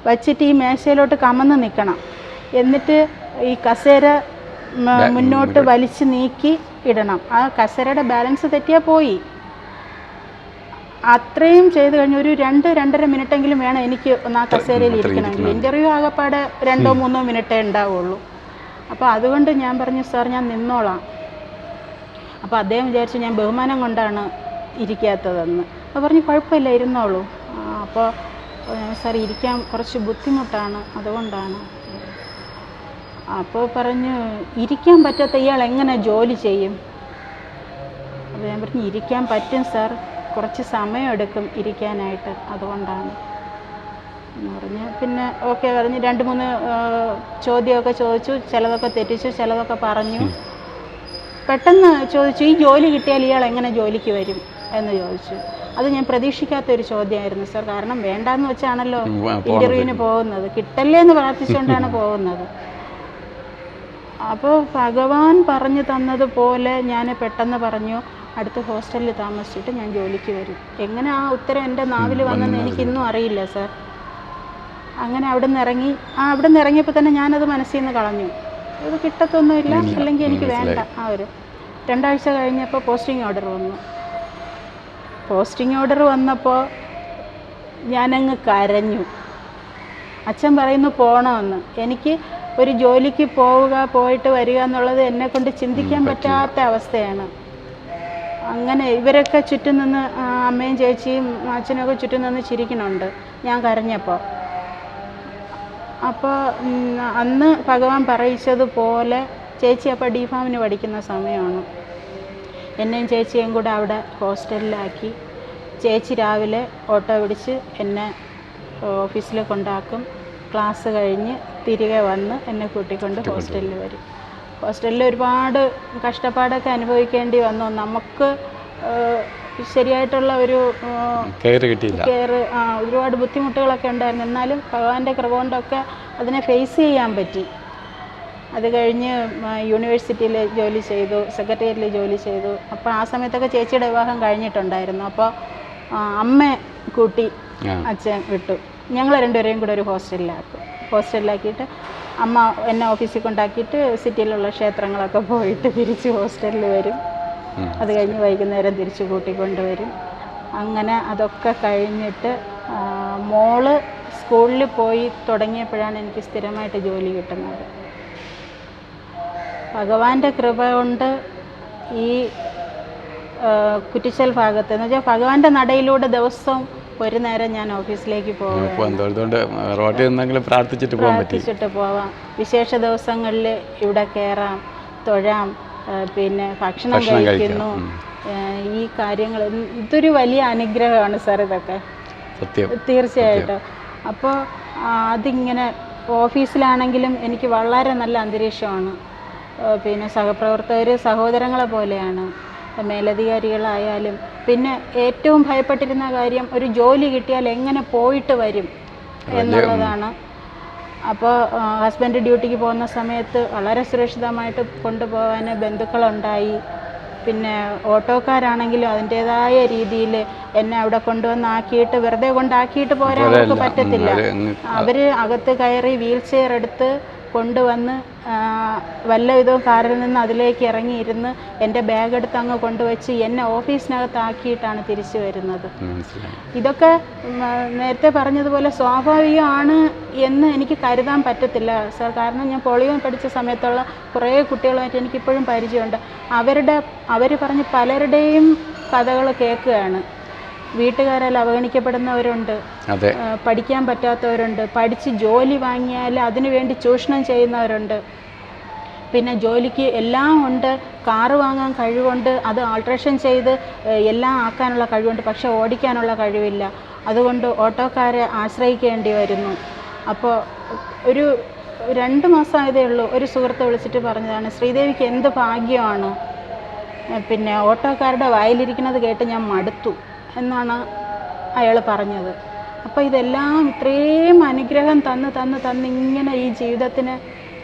വച്ചിട്ട് ഈ മേശയിലോട്ട് കമന്ന് നിൽക്കണം. എന്നിട്ട് ഈ കസേര മുന്നോട്ട് വലിച്ച് നീക്കി ഇടണം. ആ കസേരയുടെ ബാലൻസ് തെറ്റിയാൽ പോയി. അത്രയും ചെയ്ത് കഴിഞ്ഞ് ഒരു 2-2.5 മിനിറ്റെങ്കിലും വേണം എനിക്ക് ഒന്ന് ആ കസേരയിൽ ഇരിക്കണമെങ്കിൽ. ഇൻ്റർവ്യൂ ആകെപ്പാടെ 2-3 മിനിറ്റേ ഉണ്ടാവുള്ളൂ. അപ്പോൾ അതുകൊണ്ട് ഞാൻ പറഞ്ഞു, സാർ ഞാൻ നിന്നോളാം. അപ്പോൾ അദ്ദേഹം വിചാരിച്ചു ഞാൻ ബഹുമാനം കൊണ്ടാണ് ഇരിക്കാത്തതെന്ന്. അപ്പോൾ പറഞ്ഞു കുഴപ്പമില്ല, ഇരുന്നോളൂ. അപ്പോൾ സാർ ഇരിക്കാൻ കുറച്ച് ബുദ്ധിമുട്ടാണ്, അതുകൊണ്ടാണ്. അപ്പോൾ പറഞ്ഞു ഇരിക്കാൻ പറ്റാത്ത ഇയാൾ എങ്ങനെ ജോലി ചെയ്യും? അപ്പോൾ ഞാൻ പറഞ്ഞു ഇരിക്കാൻ പറ്റും സാർ, കുറച്ച് സമയമെടുക്കും ഇരിക്കാനായിട്ട്, അതുകൊണ്ടാണ് എന്ന് പറഞ്ഞ്. പിന്നെ ഓക്കെ പറഞ്ഞ് 2-3 ചോദ്യമൊക്കെ ചോദിച്ചു. ചിലതൊക്കെ തെറ്റിച്ചു, ചിലതൊക്കെ പറഞ്ഞു. പെട്ടെന്ന് ചോദിച്ചു ഈ ജോലി കിട്ടിയാൽ ഇയാൾ എങ്ങനെ ജോലിക്ക് വരും എന്ന് ചോദിച്ചു. അത് ഞാൻ പ്രതീക്ഷിക്കാത്തൊരു ചോദ്യമായിരുന്നു സാർ. കാരണം വേണ്ടാന്ന് വെച്ചാണല്ലോ ഇൻ്റർവ്യൂവിന് പോകുന്നത്, കിട്ടല്ലേ എന്ന് പ്രാർത്ഥിച്ചുകൊണ്ടാണ് പോകുന്നത്. അപ്പോൾ ഭഗവാൻ പറഞ്ഞു തന്നതുപോലെ ഞാൻ പെട്ടെന്ന് പറഞ്ഞു അടുത്ത ഹോസ്റ്റലിൽ താമസിച്ചിട്ട് ഞാൻ ജോലിക്ക് വരും. എങ്ങനെ ആ ഉത്തരം എൻ്റെ നാവിൽ വന്നെന്ന് എനിക്കിന്നും അറിയില്ല സാർ. അങ്ങനെ അവിടെ നിന്ന് ഇറങ്ങിയപ്പോൾ തന്നെ ഞാനത് മനസ്സിൽ നിന്ന് കളഞ്ഞു. ഇത് കിട്ടത്തൊന്നുമില്ല, അല്ലെങ്കിൽ എനിക്ക് വേണ്ട. 2 ആഴ്ച കഴിഞ്ഞപ്പോൾ പോസ്റ്റിംഗ് ഓർഡർ വന്നു. പോസ്റ്റിംഗ് ഓർഡർ വന്നപ്പോൾ ഞാനങ്ങ് കരഞ്ഞു. അച്ഛൻ പറയുന്നു പോകണമെന്ന്. എനിക്ക് ഒരു ജോലിക്ക് പോയിട്ട് വരിക എന്നുള്ളത് എന്നെക്കൊണ്ട് ചിന്തിക്കാൻ പറ്റാത്ത അവസ്ഥയാണ്. അങ്ങനെ ഇവരൊക്കെ ചുറ്റും നിന്ന്, അമ്മയും ചേച്ചിയും അച്ഛനൊക്കെ ചുറ്റും നിന്ന് ചിരിക്കണുണ്ട് ഞാൻ കരഞ്ഞപ്പോൾ. അപ്പോൾ അന്ന് ഭഗവാൻ പറയിച്ചതുപോലെ ചേച്ചി അപ്പോൾ ഡിഫാമിന് പഠിക്കുന്ന സമയമാണ്. എന്നെയും ചേച്ചിയും കൂടെ അവിടെ ഹോസ്റ്റലിലാക്കി. ചേച്ചി രാവിലെ ഓട്ടോ പിടിച്ച് എന്നെ ഓഫീസിൽ കൊണ്ടാക്കും. ക്ലാസ് കഴിഞ്ഞ് തിരികെ വന്ന് എന്നെ കൂട്ടിക്കൊണ്ട് ഹോസ്റ്റലിൽ വരും. ഹോസ്റ്റലിൽ ഒരുപാട് കഷ്ടപ്പാടൊക്കെ അനുഭവിക്കേണ്ടി വന്നു. നമുക്ക് ശരിയായിട്ടുള്ള ഒരു കെയർ ഒരുപാട് ബുദ്ധിമുട്ടുകളൊക്കെ ഉണ്ടായിരുന്നു. എന്നാലും ഭഗവാന്റെ കൃപ കൊണ്ടൊക്കെ അതിനെ ഫേസ് ചെയ്യാൻ പറ്റി. അത് കഴിഞ്ഞ് യൂണിവേഴ്സിറ്റിയിൽ ജോലി ചെയ്തു, സെക്രട്ടേറിയറ്റിൽ ജോലി ചെയ്തു. അപ്പോൾ ആ സമയത്തൊക്കെ ചേച്ചിയുടെ വിവാഹം കഴിഞ്ഞിട്ടുണ്ടായിരുന്നു. അപ്പോൾ അമ്മ കൂട്ടി അച്ഛൻ വിട്ടു. ഞങ്ങൾ രണ്ടുപേരെയും കൂടെ ഒരു ഹോസ്റ്റലിലാക്കിയിട്ട് അമ്മ എന്നെ ഓഫീസിൽ കൊണ്ടാക്കിയിട്ട് സിറ്റിയിലുള്ള ക്ഷേത്രങ്ങളൊക്കെ പോയിട്ട് തിരിച്ച് ഹോസ്റ്റലിൽ വരും. അത് കഴിഞ്ഞ് വൈകുന്നേരം തിരിച്ച് കൂട്ടിക്കൊണ്ടുവരും. അങ്ങനെ അതൊക്കെ കഴിഞ്ഞിട്ട് മോള് സ്കൂളിൽ പോയി തുടങ്ങിയപ്പോഴാണ് എനിക്ക് സ്ഥിരമായിട്ട് ജോലി കിട്ടുന്നത്. ഭഗവാന്റെ കൃപ കൊണ്ട് ഈ കുറ്റിച്ചൽ ഭാഗത്ത് എന്ന് വെച്ചാൽ ഭഗവാന്റെ നടയിലൂടെ ദിവസവും ഒരു നേരം ഞാൻ ഓഫീസിലേക്ക് പ്രാർത്ഥിച്ചിട്ട് പോവാം. വിശേഷ ദിവസങ്ങളിൽ ഇവിടെ കയറാം, തൊഴാം, പിന്നെ ഭക്ഷണം കഴിക്കുന്നു. ഈ കാര്യങ്ങൾ ഇതൊരു വലിയ അനുഗ്രഹമാണ് സാർ, ഇതൊക്കെ തീർച്ചയായിട്ടും. അപ്പോൾ അതിങ്ങനെ ഓഫീസിലാണെങ്കിലും എനിക്ക് വളരെ നല്ല അന്തരീക്ഷമാണ്. പിന്നെ സഹപ്രവർത്തകർ സഹോദരങ്ങളെ പോലെയാണ്, മേലധികാരികളായാലും. പിന്നെ ഏറ്റവും ഭയപ്പെട്ടിരുന്ന കാര്യം ഒരു ജോലി കിട്ടിയാൽ എങ്ങനെ പോയിട്ട് വരും എന്നുള്ളതാണ്. അപ്പോൾ ഹസ്ബൻഡ് ഡ്യൂട്ടിക്ക് പോകുന്ന സമയത്ത് വളരെ സുരക്ഷിതമായിട്ട് കൊണ്ടുപോകാൻ ബന്ധുക്കളുണ്ടായി. പിന്നെ ഓട്ടോക്കാരാണെങ്കിലും അതിൻ്റേതായ രീതിയിൽ എന്നെ അവിടെ കൊണ്ടുവന്നാക്കിയിട്ട് വെറുതെ കൊണ്ടാക്കിയിട്ട് പോരാൻ അവർക്ക് പറ്റത്തില്ല. അവർ അകത്ത് കയറി വീൽ ചെയർ എടുത്ത് കൊണ്ടുവന്ന് വല്ലവിധവും കാറിൽ നിന്ന് അതിലേക്ക് ഇറങ്ങിയിരുന്ന് എൻ്റെ ബാഗ് എടുത്ത് അങ്ങ് കൊണ്ടുവച്ച് എന്നെ ഓഫീസിനകത്താക്കിയിട്ടാണ് തിരിച്ചു വരുന്നത്. ഇതൊക്കെ നേരത്തെ പറഞ്ഞതുപോലെ സ്വാഭാവികമാണ് എന്ന് എനിക്ക് കരുതാൻ പറ്റത്തില്ല സാർ. കാരണം ഞാൻ പോളിയോ പഠിച്ച സമയത്തുള്ള കുറേ കുട്ടികളുമായിട്ട് എനിക്കിപ്പോഴും പരിചയമുണ്ട്. അവർ പറഞ്ഞ് പലരുടെയും കഥകൾ കേൾക്കുകയാണ്. വീട്ടുകാരാൽ അവഗണിക്കപ്പെടുന്നവരുണ്ട്, പഠിക്കാൻ പറ്റാത്തവരുണ്ട്, പഠിച്ച് ജോലി വാങ്ങിയാൽ അതിനുവേണ്ടി ചൂഷണം ചെയ്യുന്നവരുണ്ട്. പിന്നെ ജോലിക്ക് എല്ലാം ഉണ്ട്, കാറ് വാങ്ങാൻ കഴിവുണ്ട്, അത് ആൾട്രേഷൻ ചെയ്ത് എല്ലാം ആക്കാനുള്ള കഴിവുണ്ട്, പക്ഷെ ഓടിക്കാനുള്ള കഴിവില്ല. അതുകൊണ്ട് ഓട്ടോക്കാരെ ആശ്രയിക്കേണ്ടി വരുന്നു. അപ്പോൾ ഒരു 2 മാസമായതേ ഉള്ളൂ, ഒരു സുഹൃത്ത് വിളിച്ചിട്ട് പറഞ്ഞതാണ്, ശ്രീദേവിക്ക് എന്ത് ഭാഗ്യമാണ്, പിന്നെ ഓട്ടോക്കാരുടെ വായിലിരിക്കുന്നത് കേട്ട് ഞാൻ മടുത്തു എന്നാണ് അയാൾ പറഞ്ഞത്. അപ്പോൾ ഇതെല്ലാം ഇത്രയും അനുഗ്രഹം തന്ന് ഇങ്ങനെ ഈ ജീവിതത്തിന്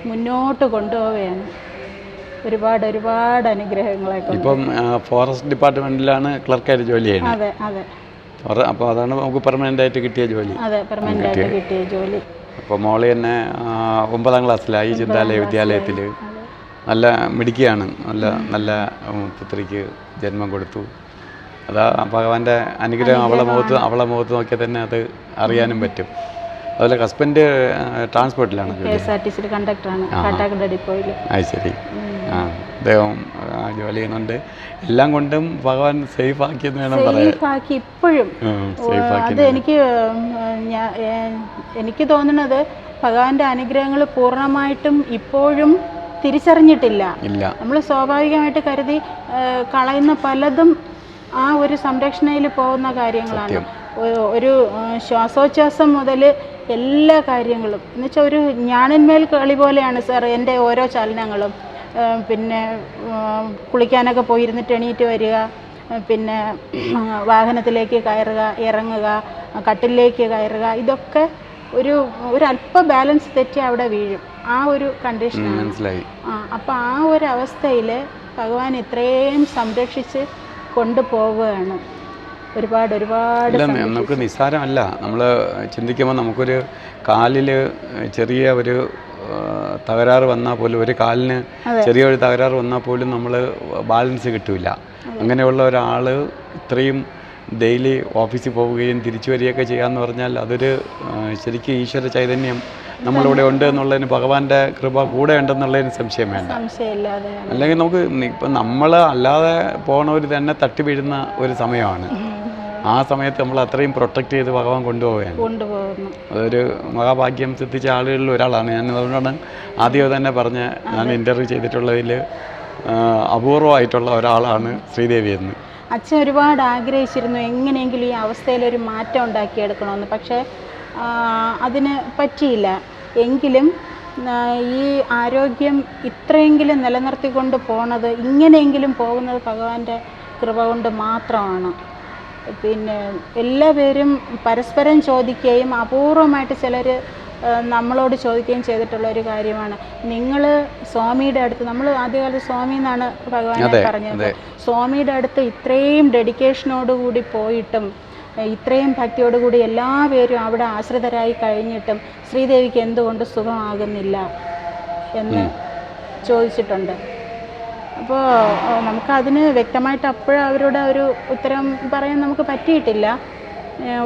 മുന്നോട്ട് കൊണ്ടുപോവുകയാണ്. ഒരുപാട് അനുഗ്രഹങ്ങളൊക്കെ. ഇപ്പം ഫോറസ്റ്റ് ഡിപ്പാർട്ട്മെന്റിലാണ് ക്ലർക്കായിട്ട് ജോലി ചെയ്യുന്നത്. അതെ. അപ്പോൾ അതാണ് നമുക്ക് പെർമനൻ്റ് ആയിട്ട് കിട്ടിയ ജോലി. അതെ, പെർമനൻ്റ് ആയിട്ട് കിട്ടിയ ജോലി. അപ്പോൾ മോള് തന്നെ 9ാം ക്ലാസ്സിലായി ചിന്താലയ വിദ്യാലയത്തിൽ. നല്ല മിടുക്കിയാണ്. നല്ല പുത്രിക്ക് ജന്മം കൊടുത്തു. അതാ ഭഗവാന്റെ അനുഗ്രഹം. അവളെ മുഖത്ത് നോക്കിയാൽ തന്നെ അത് അറിയാനും പറ്റും. അതുപോലെ ഹസ്ബൻഡ് ട്രാൻസ്പോർട്ടിലാണ്, KSRTC കണ്ടക്ടറാണ്, കാട്ടാക്കട ഡിപ്പോയിൽ. അത് ശരി. അദ്ദേഹം ജോലി ചെയ്യുന്നുണ്ട്. എല്ലാം കൊണ്ടും ഭഗവാൻ സേഫ് ആക്കിയെന്ന് വേണം പറയാൻ. സേഫാക്കി ഇപ്പോഴും. അത് എനിക്ക് തോന്നുന്നത് ഭഗവാന്റെ അനുഗ്രഹങ്ങൾ പൂർണ്ണമായിട്ടും ഇപ്പോഴും തിരിച്ചറിഞ്ഞിട്ടില്ല. നമ്മൾ സ്വാഭാവികമായിട്ട് കരുതി കളയുന്ന പലതും ആ ഒരു സംരക്ഷണയിൽ പോകുന്ന കാര്യങ്ങളാണ്. ഒരു ശ്വാസോച്ഛ്വാസം മുതൽ എല്ലാ കാര്യങ്ങളും എന്നുവെച്ചാൽ ഒരു ഞാണിന്മേൽ കളി പോലെയാണ് സാർ എൻ്റെ ഓരോ ചലനങ്ങളും. പിന്നെ കുളിക്കാനൊക്കെ പോയിരുന്നിട്ട് എണീറ്റ് വരിക, പിന്നെ വാഹനത്തിലേക്ക് കയറുക, ഇറങ്ങുക, കട്ടിലേക്ക് കയറുക, ഇതൊക്കെ ഒരു അല്പ ബാലൻസ് തെറ്റി അവിടെ വീഴും. ആ ഒരു കണ്ടീഷനാണ്. മനസ്സിലായി. അപ്പോൾ ആ ഒരു അവസ്ഥയിൽ ഭഗവാൻ ഇത്രയും സംരക്ഷിച്ച് കൊണ്ടുപോവുകയാണ്. ഒരുപാട് നമുക്ക് നിസ്സാരമല്ല. നമ്മൾ ചിന്തിക്കുമ്പോൾ നമുക്കൊരു കാലിൽ ചെറിയ ഒരു തകരാറ് വന്നാൽ പോലും, ഒരു കാലിന് ചെറിയൊരു തകരാറ് വന്നാൽ പോലും നമ്മൾ ബാലൻസ് കിട്ടില്ല. അങ്ങനെയുള്ള ഒരാൾ ഇത്രയും ഡെയിലി ഓഫീസിൽ പോവുകയും തിരിച്ചു വരികയൊക്കെ ചെയ്യാമെന്ന് പറഞ്ഞാൽ അതൊരു ശരിക്കും ഈശ്വര ചൈതന്യം നമ്മളിവിടെ ഉണ്ട് എന്നുള്ളതിന്, ഭഗവാന്റെ കൃപ കൂടെ ഉണ്ടെന്നുള്ളതിന് സംശയം വേണ്ട. അല്ലെങ്കിൽ നമുക്ക് ഇപ്പം നമ്മൾ അല്ലാതെ പോണവർ തന്നെ തട്ടി വീഴുന്ന ഒരു സമയമാണ്. ആ സമയത്ത് നമ്മൾ അത്രയും പ്രൊട്ടക്റ്റ് ചെയ്ത് ഭഗവാൻ കൊണ്ടുപോവുകയാണ്. അതൊരു മഹാഭാഗ്യം സിദ്ധിച്ച ആളുകളിൽ ഒരാളാണ് ഞാൻ. അതുകൊണ്ടാണ് ആദ്യം തന്നെ പറഞ്ഞ് ഞാൻ ഇൻ്റർവ്യൂ ചെയ്തിട്ടുള്ളതിൽ അപൂർവമായിട്ടുള്ള ഒരാളാണ് ശ്രീദേവി എന്ന്. അച്ഛൻ ഒരുപാട് ആഗ്രഹിച്ചിരുന്നു എങ്ങനെയെങ്കിലും ഈ അവസ്ഥയിലൊരു മാറ്റം ഉണ്ടാക്കിയെടുക്കണമെന്ന്. പക്ഷേ അതിന് പറ്റിയില്ല. എങ്കിലും ഈ ആരോഗ്യം ഇത്രയെങ്കിലും നിലനിർത്തിക്കൊണ്ട് പോണത്, ഇങ്ങനെയെങ്കിലും പോകുന്നത് ഭഗവാന്റെ കൃപ കൊണ്ട് മാത്രമാണ്. പിന്നെ എല്ലാവരും പരസ്പരം ചോദിക്കുകയും അപൂർവമായിട്ട് ചിലർ നമ്മളോട് ചോദിക്കുകയും ചെയ്തിട്ടുള്ള ഒരു കാര്യമാണ്, നിങ്ങൾ സ്വാമിയുടെ അടുത്ത്, നമ്മൾ ആദ്യകാലത്ത് സ്വാമി എന്നാണ് ഭഗവാനെ പറഞ്ഞത്, സ്വാമിയുടെ അടുത്ത് ഇത്രയും ഡെഡിക്കേഷനോടുകൂടി പോയിട്ടും ഇത്രയും ഭക്തിയോടുകൂടി എല്ലാവരും അവിടെ ആശ്രിതരായി കഴിഞ്ഞിട്ടും ശ്രീദേവിക്ക് എന്തുകൊണ്ട് സുഖമാകുന്നില്ല എന്ന് ചോദിച്ചിട്ടുണ്ട്. അപ്പോൾ നമുക്കതിന് വ്യക്തമായിട്ട് അപ്പോഴും അവരോട് ഒരു ഉത്തരം പറയാൻ നമുക്ക് പറ്റിയിട്ടില്ല.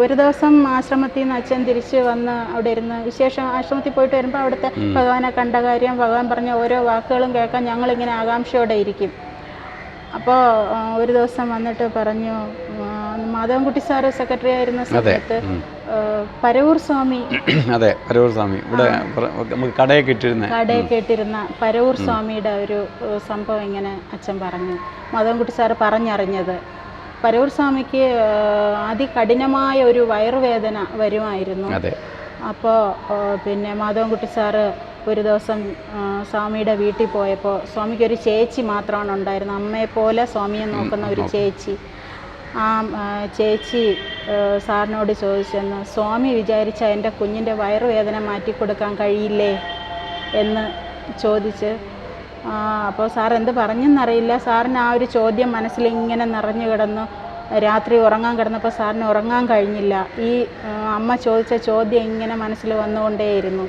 ഒരു ദിവസം ആശ്രമത്തിൽ നിന്ന് അച്ഛൻ തിരിച്ച് വന്ന് അവിടെ ഇരുന്ന് ആശ്രമത്തിൽ പോയിട്ട് വരുമ്പോൾ അവിടുത്തെ ഭഗവാനെ കണ്ട കാര്യം, ഭഗവാൻ പറഞ്ഞ ഓരോ വാക്കുകളും കേൾക്കാൻ ഞങ്ങളിങ്ങനെ ആകാംക്ഷയോടെ ഇരിക്കും. അപ്പോൾ ഒരു ദിവസം വന്നിട്ട് പറഞ്ഞു, മാധവൻകുട്ടി സാറ് സെക്രട്ടറി ആയിരുന്ന സമയത്ത് പരവൂർ സ്വാമി, ഇവിടെ കടയൊക്കെ ഇട്ടിരുന്ന പരവൂർ സ്വാമിയുടെ ഒരു സംഭവം ഇങ്ങനെ അച്ഛൻ പറഞ്ഞു. മാധവൻകുട്ടി സാറ് പറഞ്ഞറിഞ്ഞത്, പരവൂർ സ്വാമിക്ക് അതികഠിനമായ ഒരു വയറുവേദന വരുമായിരുന്നു. അപ്പോൾ പിന്നെ മാധവൻകുട്ടി സാറ് ഒരു ദിവസം സ്വാമിയുടെ വീട്ടിൽ പോയപ്പോൾ സ്വാമിക്ക് ഒരു ചേച്ചി മാത്രമാണ് ഉണ്ടായിരുന്നത്, അമ്മയെപ്പോലെ സ്വാമിയെ നോക്കുന്ന ഒരു ചേച്ചി. ആ ചേച്ചി സാറിനോട് ചോദിച്ചെന്ന്, സ്വാമി വിചാരിച്ച എൻ്റെ കുഞ്ഞിൻ്റെ വയറുവേദന മാറ്റിക്കൊടുക്കാൻ കഴിയില്ലേ എന്ന് ചോദിച്ച്. അപ്പോൾ സാർ എന്ത് പറഞ്ഞെന്നറിയില്ല, സാറിന് ആ ഒരു ചോദ്യം മനസ്സിലിങ്ങനെ നിറഞ്ഞു കിടന്നു. രാത്രി ഉറങ്ങാൻ കിടന്നപ്പോൾ സാറിന് ഉറങ്ങാൻ കഴിഞ്ഞില്ല. ഈ അമ്മ ചോദിച്ച ചോദ്യം ഇങ്ങനെ മനസ്സിൽ വന്നുകൊണ്ടേയിരുന്നു.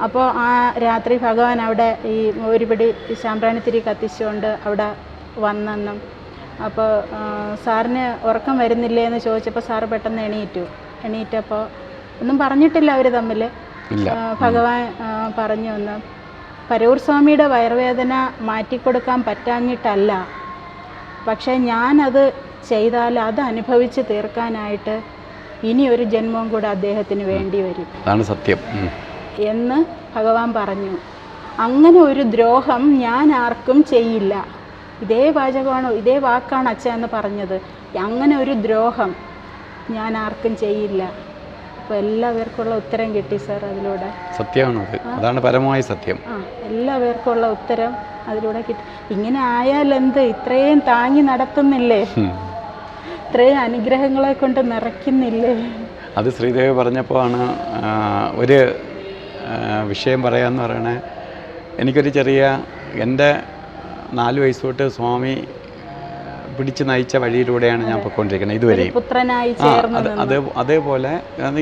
അപ്പോൾ ആ രാത്രി ഭഗവാൻ അവിടെ ഈ ഒരു പിടി ശാമ്പ്രാണിത്തിരി കത്തിച്ചുകൊണ്ട് അവിടെ വന്നെന്നും, അപ്പോൾ സാറിന് ഉറക്കം വരുന്നില്ലേ എന്ന് ചോദിച്ചപ്പോൾ സാറ് പെട്ടെന്ന് എണീറ്റപ്പോൾ ഒന്നും പറഞ്ഞിട്ടില്ല അവർ തമ്മിൽ. ഭഗവാൻ പറഞ്ഞു ഒന്ന്, പരവൂർ സ്വാമിയുടെ വയറുവേദന മാറ്റിക്കൊടുക്കാൻ പറ്റാഞ്ഞിട്ടല്ല, പക്ഷേ ഞാനത് ചെയ്താൽ അത് അനുഭവിച്ച് തീർക്കാനായിട്ട് ഇനി ഒരു ജന്മവും കൂടെ അദ്ദേഹത്തിന് വേണ്ടി വരും. അതാണ് സത്യം എന്ന് ഭഗവാൻ പറഞ്ഞു. അങ്ങനെ ഒരു ദ്രോഹം ഞാൻ ആർക്കും ചെയ്യില്ല. ഇതേ വാക്കാണ് അച്ഛൻ എന്ന് പറഞ്ഞത്. അങ്ങനെ ഒരു ദ്രോഹം ഞാൻ ആർക്കും ചെയ്യില്ല. അപ്പോൾ എല്ലാവർക്കുള്ള ഉത്തരം കിട്ടി സാർ അതിലൂടെ. സത്യമാണ്, അതാണ് പരമമായ സത്യം. എല്ലാവർക്കുള്ള ഉത്തരം അതിലൂടെ കിട്ടി. ഇങ്ങനെ ആയാൽ എന്ത്, ഇത്രയും താങ്ങി നടത്തുന്നില്ലേ, ഇത്രയും അനുഗ്രഹങ്ങളെ കൊണ്ട് നിറയ്ക്കുന്നില്ലേ. അത് ശ്രീദേവി പറഞ്ഞപ്പോൾ ആണ് ഒരു വിഷയം പറയാമെന്ന് പറയണേ. എനിക്കൊരു ചെറിയ, എൻ്റെ 4 വയസ്സ് തൊട്ട് സ്വാമി പിടിച്ച് നയിച്ച വഴിയിലൂടെയാണ് ഞാൻ പൊയ്ക്കൊണ്ടിരിക്കുന്നത് ഇതുവരെയും. പുത്രനായി അതേപോലെ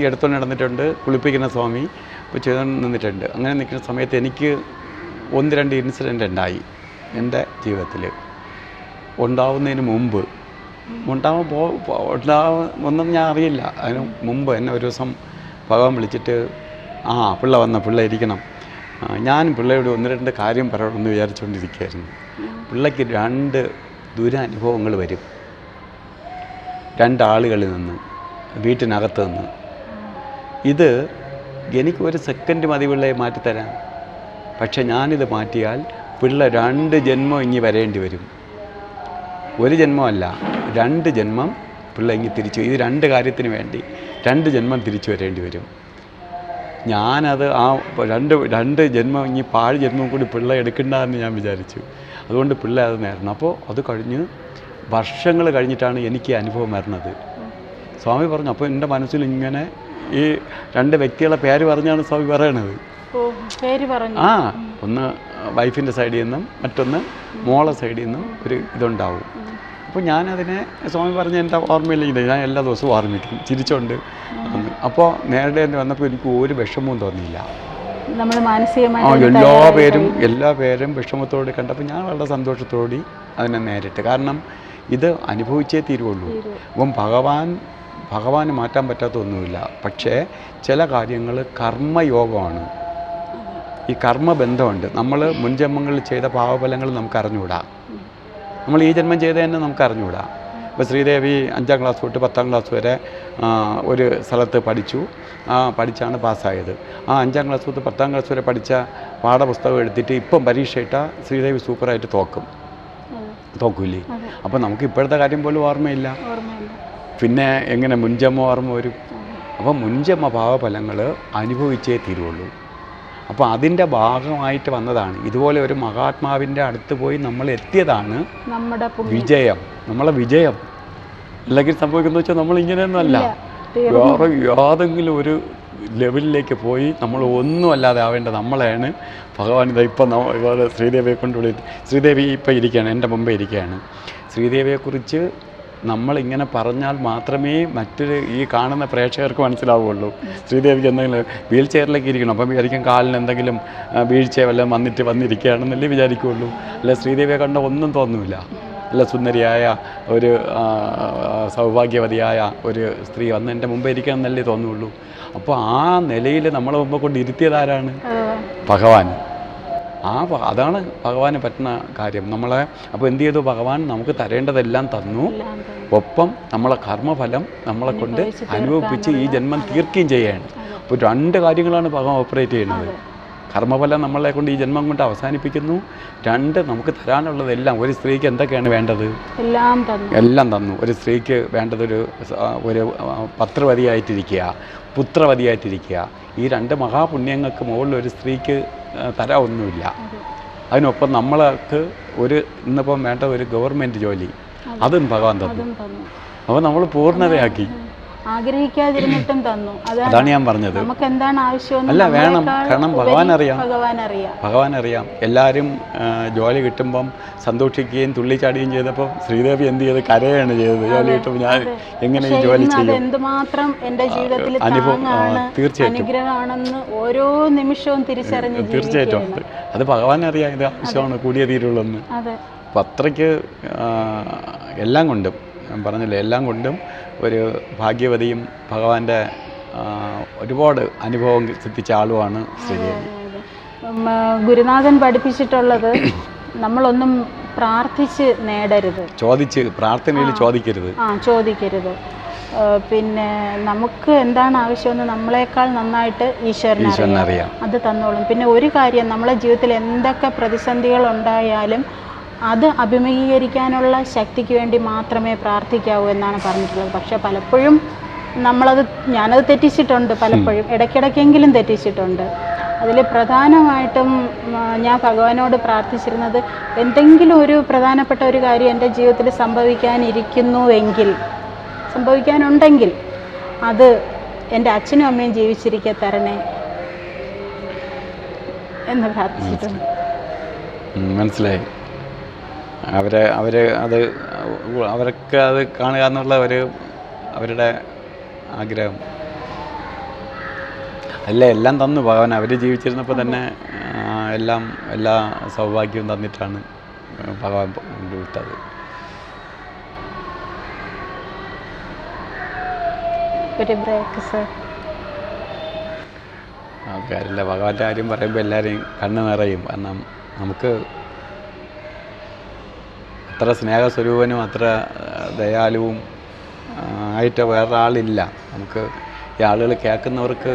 എടുത്തുകൊണ്ട് നടന്നിട്ടുണ്ട്, കുളിപ്പിക്കുന്ന സ്വാമി ഇപ്പോൾ ചെയ്തുകൊണ്ട് നിന്നിട്ടുണ്ട്. അങ്ങനെ നിൽക്കുന്ന സമയത്ത് എനിക്ക് 1-2 ഇൻസിഡൻ്റ് ഉണ്ടായി എൻ്റെ ജീവിതത്തിൽ. ഉണ്ടാവുന്നതിന് മുമ്പ് ഒന്നും ഞാൻ അറിയില്ല. അതിന് മുമ്പ് എന്നെ ഒരു ദിവസം ഭഗവാൻ വിളിച്ചിട്ട് പിള്ള ഇരിക്കണം. ഞാൻ പിള്ളയോട് 1-2 കാര്യം പറയണമെന്ന് വിചാരിച്ചുകൊണ്ടിരിക്കുകയായിരുന്നു. പിള്ളയ്ക്ക് 2 ദുരനുഭവങ്ങൾ വരും. 2 ആളുകളിൽ നിന്ന്, വീട്ടിനകത്ത് നിന്ന്. ഇത് എനിക്കൊരു സെക്കൻഡ് മതി പിള്ളയെ മാറ്റിത്തരാൻ. പക്ഷെ ഞാനിത് മാറ്റിയാൽ പിള്ള 2 ജന്മം ഇനി വരേണ്ടി വരും. 1 ജന്മമല്ല, 2 ജന്മം പിള്ള ഇങ്ങി തിരിച്ചു. ഇത് 2 കാര്യത്തിന് വേണ്ടി 2 ജന്മം തിരിച്ചു വരേണ്ടി വരും. ഞാനത് ആ 2 ജന്മം ഇനി പാഴ് ജന്മം കൂടി പിള്ള എടുക്കണ്ടെന്ന് ഞാൻ വിചാരിച്ചു. അതുകൊണ്ട് പിള്ള അത് നേർന്നു. അപ്പോൾ അത് കഴിഞ്ഞ് വർഷങ്ങൾ കഴിഞ്ഞിട്ടാണ് എനിക്ക് അനുഭവം വരുന്നത്. സ്വാമി പറഞ്ഞു. അപ്പോൾ എൻ്റെ മനസ്സിൽ ഇങ്ങനെ ഈ 2 വ്യക്തികളെ പേര് പറഞ്ഞാണ് സ്വാമി പറയണത്. ഒന്ന് വൈഫിൻ്റെ സൈഡിൽ നിന്നും മറ്റൊന്ന് മോളെ സൈഡിൽ നിന്നും ഒരു ഇതുണ്ടാവും. അപ്പോൾ ഞാനതിനെ സ്വാമി പറഞ്ഞ എൻ്റെ ഓർമ്മയില്ല, ഞാൻ എല്ലാ ദിവസവും ഓർമ്മിക്കും ചിരിച്ചുകൊണ്ട്. അപ്പോൾ വന്നപ്പോൾ എനിക്ക് ഒരു വിഷമവും തോന്നിയില്ല. എല്ലാ പേരും വിഷമത്തോടെ കണ്ടപ്പോൾ ഞാൻ വളരെ സന്തോഷത്തോടെ അതിനെ നേരിട്ട്. കാരണം ഇത് അനുഭവിച്ചേ തീരുള്ളൂ. അപ്പം ഭഗവാന് മാറ്റാൻ പറ്റാത്ത ഒന്നുമില്ല. പക്ഷേ ചില കാര്യങ്ങൾ കർമ്മയോഗമാണ്. ഈ കർമ്മബന്ധമുണ്ട്. നമ്മൾ മുൻജന്മങ്ങളിൽ ചെയ്ത പാപഫലങ്ങൾ നമുക്ക് അറിഞ്ഞുകൂടാ. നമ്മൾ ഈ ജന്മം ചെയ്ത് തന്നെ നമുക്ക് അറിഞ്ഞുകൂടാ. ഇപ്പോൾ ശ്രീദേവി 5ാം ക്ലാസ് തൊട്ട് 10ാം ക്ലാസ് വരെ ഒരു സ്ഥലത്ത് പഠിച്ചാണ് പാസ്സായത്. ആ 5ാം ക്ലാസ് തൊട്ട് 10ാം ക്ലാസ് വരെ പഠിച്ച പാഠപുസ്തകം എടുത്തിട്ട് ഇപ്പം പരീക്ഷ ഇട്ടാൽ ശ്രീദേവി സൂപ്പറായിട്ട് തോക്കൂലേ? അപ്പോൾ നമുക്ക് ഇപ്പോഴത്തെ കാര്യം പോലും ഓർമ്മയില്ല. പിന്നെ എങ്ങനെ മുൻജന്മ ഓർമ്മ വരും? അപ്പോൾ മുൻജന്മ പാപഫലങ്ങൾ അനുഭവിച്ചേ തീരുള്ളൂ. അപ്പോൾ അതിൻ്റെ ഭാഗമായിട്ട് വന്നതാണ്. ഇതുപോലെ ഒരു മഹാത്മാവിൻ്റെ അടുത്ത് പോയി നമ്മൾ എത്തിയതാണ് വിജയം, നമ്മളെ വിജയം. അല്ലെങ്കിൽ സംഭവിക്കുന്നത് വെച്ചാൽ നമ്മളിങ്ങനെയൊന്നുമല്ല, വേറെ യാതെങ്കിലും ഒരു ലെവലിലേക്ക് പോയി നമ്മൾ ഒന്നും അല്ലാതെ ആവേണ്ട നമ്മളെയാണ് ഭഗവാൻ. ഇപ്പം ശ്രീദേവിയെ കൊണ്ടുപോയി, ശ്രീദേവി ഇപ്പം ഇരിക്കുകയാണ്, എൻ്റെ മുമ്പേ ഇരിക്കുകയാണ്. ശ്രീദേവിയെക്കുറിച്ച് നമ്മളിങ്ങനെ പറഞ്ഞാൽ മാത്രമേ മറ്റൊരു ഈ കാണുന്ന പ്രേക്ഷകർക്ക് മനസ്സിലാവുകയുള്ളൂ. ശ്രീദേവിക്ക് എന്തെങ്കിലും വീൽ ചെയറിലേക്ക് ഇരിക്കണം, അപ്പം വിചാരിക്കും കാലിന് എന്തെങ്കിലും വീഴ്ച വല്ലതും വന്നിരിക്കുകയാണെന്നല്ലേ വിചാരിക്കുകയുള്ളൂ. അല്ല, ശ്രീദേവിയെ കണ്ട ഒന്നും തോന്നുന്നില്ല. നല്ല സുന്ദരിയായ ഒരു സൗഭാഗ്യവതിയായ ഒരു സ്ത്രീ വന്ന് എൻ്റെ മുമ്പേ ഇരിക്കുകയാണെന്നല്ലേ തോന്നുള്ളൂ. അപ്പോൾ ആ നിലയിൽ നമ്മളെ മുമ്പ് കൊണ്ട് ഇരുത്തിയതാരാണ്? ഭഗവാൻ. അതാണ് ഭഗവാന് പറ്റുന്ന കാര്യം. അപ്പോൾ എന്ത് ചെയ്തു? ഭഗവാൻ നമുക്ക് തരേണ്ടതെല്ലാം തന്നു. ഒപ്പം നമ്മളെ കർമ്മഫലം നമ്മളെ കൊണ്ട് അനുഭവിപ്പിച്ച് ഈ ജന്മം തീർക്കുകയും ചെയ്യുകയാണ്. അപ്പോൾ 2 കാര്യങ്ങളാണ് ഭഗവാൻ ഓപ്പറേറ്റ് ചെയ്യുന്നത്. കർമ്മഫലം നമ്മളെ കൊണ്ട് ഈ ജന്മം കൊണ്ട് അവസാനിപ്പിക്കുന്നു. 2 നമുക്ക് തരാനുള്ളതെല്ലാം. ഒരു സ്ത്രീക്ക് എന്തൊക്കെയാണ് വേണ്ടത്? എല്ലാം തന്നു. ഒരു സ്ത്രീക്ക് വേണ്ടത് ഒരു പത്രവതിയായിട്ടിരിക്കുക, പുത്രവതിയായിട്ടിരിക്കുക. ഈ 2 മഹാപുണ്യങ്ങൾക്ക് മുകളിൽ ഒരു സ്ത്രീക്ക് തരാമൊന്നുമില്ല. അതിനൊപ്പം നമ്മൾക്ക് ഇന്നിപ്പം വേണ്ട ഒരു ഗവൺമെൻറ് ജോലി, അതും ഭഗവാൻ തന്നു. അപ്പോൾ നമ്മൾ പൂർണ്ണതയാക്കി. ആഗ്രഹിക്കാതിരുന്നിട്ടും തന്നു. അതാണ് ഞാൻ പറഞ്ഞത്. നമുക്ക് എന്താണ് ആവശ്യം അല്ല, വേണം. കാരണം ഭഗവാൻ അറിയാം. എല്ലാവരും ജോലി കിട്ടുമ്പം സന്തോഷിക്കുകയും തുള്ളിച്ചാടുകയും ചെയ്തപ്പോൾ ശ്രീദേവി എന്ത് ചെയ്ത്? കരയാണ് ചെയ്തത്. ജോലി കിട്ടുമ്പോൾ ഞാൻ എങ്ങനെ ഈ ജോലി ചെയ്യും? എന്തുമാത്രം എൻ്റെ ജീവിതത്തിൽ അനുഗ്രഹമാണെന്ന് ഓരോ നിമിഷവും തിരിച്ചറിഞ്ഞ് തീർച്ചയായിട്ടും അത് ഭഗവാൻ അറിയാം. ഇത് ആവശ്യമാണ്, കൂടിയ തീരുള്ളെന്ന്. അപ്പം അത്രയ്ക്ക് എല്ലാം കൊണ്ടും, ഞാൻ പറഞ്ഞില്ലേ, എല്ലാം കൊണ്ടും ഒരു ഭാഗ്യവതിയും ഭഗവാന്റെ ഒരുപാട് അനുഭവം സിദ്ധിച്ച ആളുമാണ് ശ്രീദേവി. ഗുരുനാഥൻ പഠിപ്പിച്ചിട്ടുള്ളത് നമ്മളൊന്നും പ്രാർത്ഥിച്ച് നേടരുത്, പ്രാർത്ഥനയിൽ ചോദിക്കരുത്. പിന്നെ നമുക്ക് എന്താണ് ആവശ്യമെന്ന് നമ്മളെക്കാൾ നന്നായിട്ട് ഈശ്വരനറിയാം. അത് തന്നോളും. പിന്നെ ഒരു കാര്യം, നമ്മളെ ജീവിതത്തിൽ എന്തൊക്കെ പ്രതിസന്ധികൾ ഉണ്ടായാലും അത് അഭിമുഖീകരിക്കാനുള്ള ശക്തിക്ക് വേണ്ടി മാത്രമേ പ്രാർത്ഥിക്കാവൂ എന്നാണ് പറഞ്ഞിട്ടുള്ളത്. പക്ഷേ പലപ്പോഴും ഞാനത് തെറ്റിച്ചിട്ടുണ്ട്. പലപ്പോഴും ഇടയ്ക്കിടയ്ക്കെങ്കിലും തെറ്റിച്ചിട്ടുണ്ട്. അതിൽ പ്രധാനമായിട്ടും ഞാൻ ഭഗവാനോട് പ്രാർത്ഥിച്ചിരുന്നത്, എന്തെങ്കിലും ഒരു പ്രധാനപ്പെട്ട ഒരു കാര്യം എൻ്റെ ജീവിതത്തിൽ സംഭവിക്കാനുണ്ടെങ്കിൽ അത് എൻ്റെ അച്ഛനും അമ്മയും ജീവിച്ചിരിക്കെ തരണേ എന്ന് പ്രാർത്ഥിച്ചിട്ടുണ്ട്. മനസ്സിലായി. അവർ അത് അവർക്ക് അത് കാണുക എന്നുള്ള അവരുടെ ആഗ്രഹം. എല്ലാം തന്നു ഭഗവാൻ. അവർ ജീവിച്ചിരുന്നപ്പോൾ തന്നെ എല്ലാ സൗഭാഗ്യവും തന്നിട്ടാണ് ഭഗവാൻ കൊണ്ടുവിട്ടത്. ഒരു ബ്രേക്ക് സർ. കാര്യമില്ല, ഭഗവാന്റെ കാര്യം പറയുമ്പോൾ എല്ലാവരെയും കണ്ണ് നിറയും. കാരണം നമുക്ക് അത്ര സ്നേഹസ്വരൂപനും അത്ര ദയാലുവും ആയിട്ട് വേറൊരാളില്ല. നമുക്ക് ഈ ആളുകൾ കേൾക്കുന്നവർക്ക്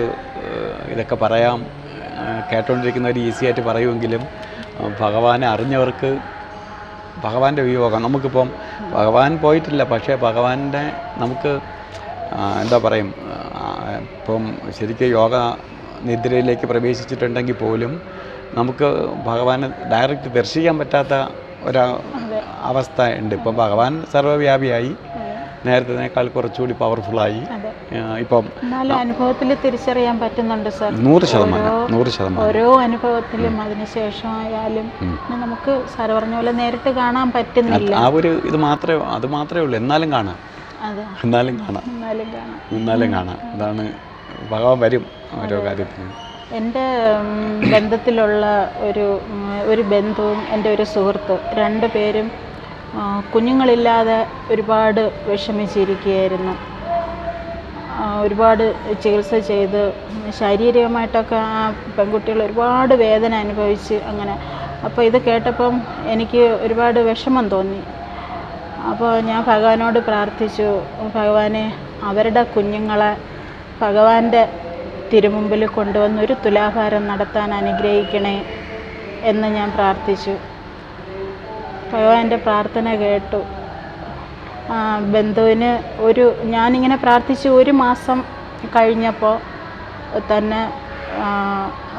ഇതൊക്കെ പറയാം, കേട്ടുകൊണ്ടിരിക്കുന്നവർ ഈസി ആയിട്ട് പറയുമെങ്കിലും ഭഗവാനെ അറിഞ്ഞവർക്ക് ഭഗവാന്റെ വിയോഗം നമുക്കിപ്പം ഭഗവാൻ പോയിട്ടില്ല, പക്ഷേ ഭഗവാന്റെ നമുക്ക് എന്താ പറയും, ഇപ്പം ശരിക്കും യോഗ നിദ്രയിലേക്ക് പ്രവേശിച്ചിട്ടുണ്ടെങ്കിൽ പോലും നമുക്ക് ഭഗവാനെ ഡയറക്റ്റ് ദർശിക്കാൻ പറ്റാത്ത അവസ്ഥ ഉണ്ട്. ഇപ്പം ഭഗവാൻ സർവ്വവ്യാപിയായി, നേരത്തേക്കാൾ കുറച്ചുകൂടി പവർഫുള്ളായി. ഇപ്പം അനുഭവത്തിൽ തിരിച്ചറിയാൻ പറ്റുന്നുണ്ട് സർ. 100%. ഓരോ അനുഭവത്തിലും അതിനുശേഷം ആയാലും നമുക്ക് സാറ് പറഞ്ഞ പോലെ നേരിട്ട് കാണാൻ പറ്റുന്നില്ല. അത് മാത്രമേ ഉള്ളൂ. എന്നാലും കാണാം. അതാണ് ഭഗവാൻ വരും ഓരോ കാര്യത്തിനും. എൻ്റെ ബന്ധത്തിലുള്ള ഒരു ബന്ധുവും എൻ്റെ ഒരു സുഹൃത്ത്, 2 പേരും കുഞ്ഞുങ്ങളില്ലാതെ ഒരുപാട് വിഷമിച്ചിരിക്കുകയായിരുന്നു. ഒരുപാട് ചികിത്സ ചെയ്ത് ശാരീരികമായിട്ടൊക്കെ ആ പെൺകുട്ടികൾ ഒരുപാട് വേദന അനുഭവിച്ച് അങ്ങനെ. അപ്പോൾ ഇത് കേട്ടപ്പം എനിക്ക് ഒരുപാട് വിഷമം തോന്നി. അപ്പോൾ ഞാൻ ഭഗവാനോട് പ്രാർത്ഥിച്ചു, ഭഗവാനെ അവരുടെ കുഞ്ഞുങ്ങളെ ഭഗവാന്റെ തിരുമുമ്പിൽ കൊണ്ടുവന്ന് ഒരു തുലാഭാരം നടത്താൻ അനുഗ്രഹിക്കണേ എന്ന് ഞാൻ പ്രാർത്ഥിച്ചു. ഭഗവാന്റെ പ്രാർത്ഥന കേട്ടു. ബന്ധുവിന് ഞാനിങ്ങനെ പ്രാർത്ഥിച്ച് 1 മാസം കഴിഞ്ഞപ്പോൾ തന്നെ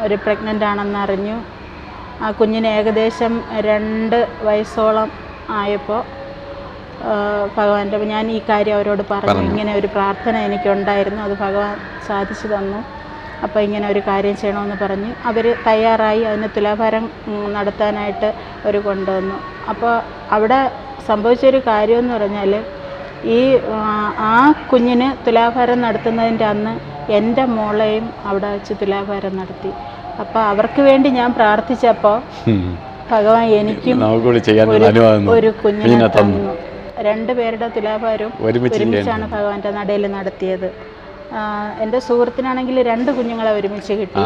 ഒരു പ്രഗ്നൻ്റ് ആണെന്നറിഞ്ഞു. ആ കുഞ്ഞിന് ഏകദേശം 2 വയസ്സോളം ആയപ്പോൾ ഞാൻ ഈ കാര്യം അവരോട് പറഞ്ഞു. ഇങ്ങനെ ഒരു പ്രാർത്ഥന എനിക്കുണ്ടായിരുന്നു, അത് ഭഗവാൻ സാധിച്ചു തന്നു. അപ്പോൾ ഇങ്ങനെ ഒരു കാര്യം ചെയ്യണമെന്ന് പറഞ്ഞ് അവർ തയ്യാറായി. അതിന് തുലാഭാരം നടത്താനായിട്ട് അവർ കൊണ്ടുവന്നു. അപ്പോൾ അവിടെ സംഭവിച്ചൊരു കാര്യമെന്ന് പറഞ്ഞാൽ, ആ കുഞ്ഞിന് തുലാഭാരം നടത്തുന്നതിൻ്റെ അന്ന് എൻ്റെ മോളെയും അവിടെ വെച്ച് തുലാഭാരം നടത്തി. അപ്പോൾ അവർക്ക് വേണ്ടി ഞാൻ പ്രാർത്ഥിച്ചപ്പോൾ ഭഗവാൻ എനിക്കും ഒരു കുഞ്ഞിനെ തന്നു. 2 പേരുടെ തുലാഭാരവും ഒരുമിച്ചാണ് ഭഗവാന്റെ നടയിൽ നടത്തിയത്. എൻ്റെ സുഹൃത്തിനാണെങ്കിൽ 2 കുഞ്ഞുങ്ങളെ ഒരുമിച്ച് കിട്ടി.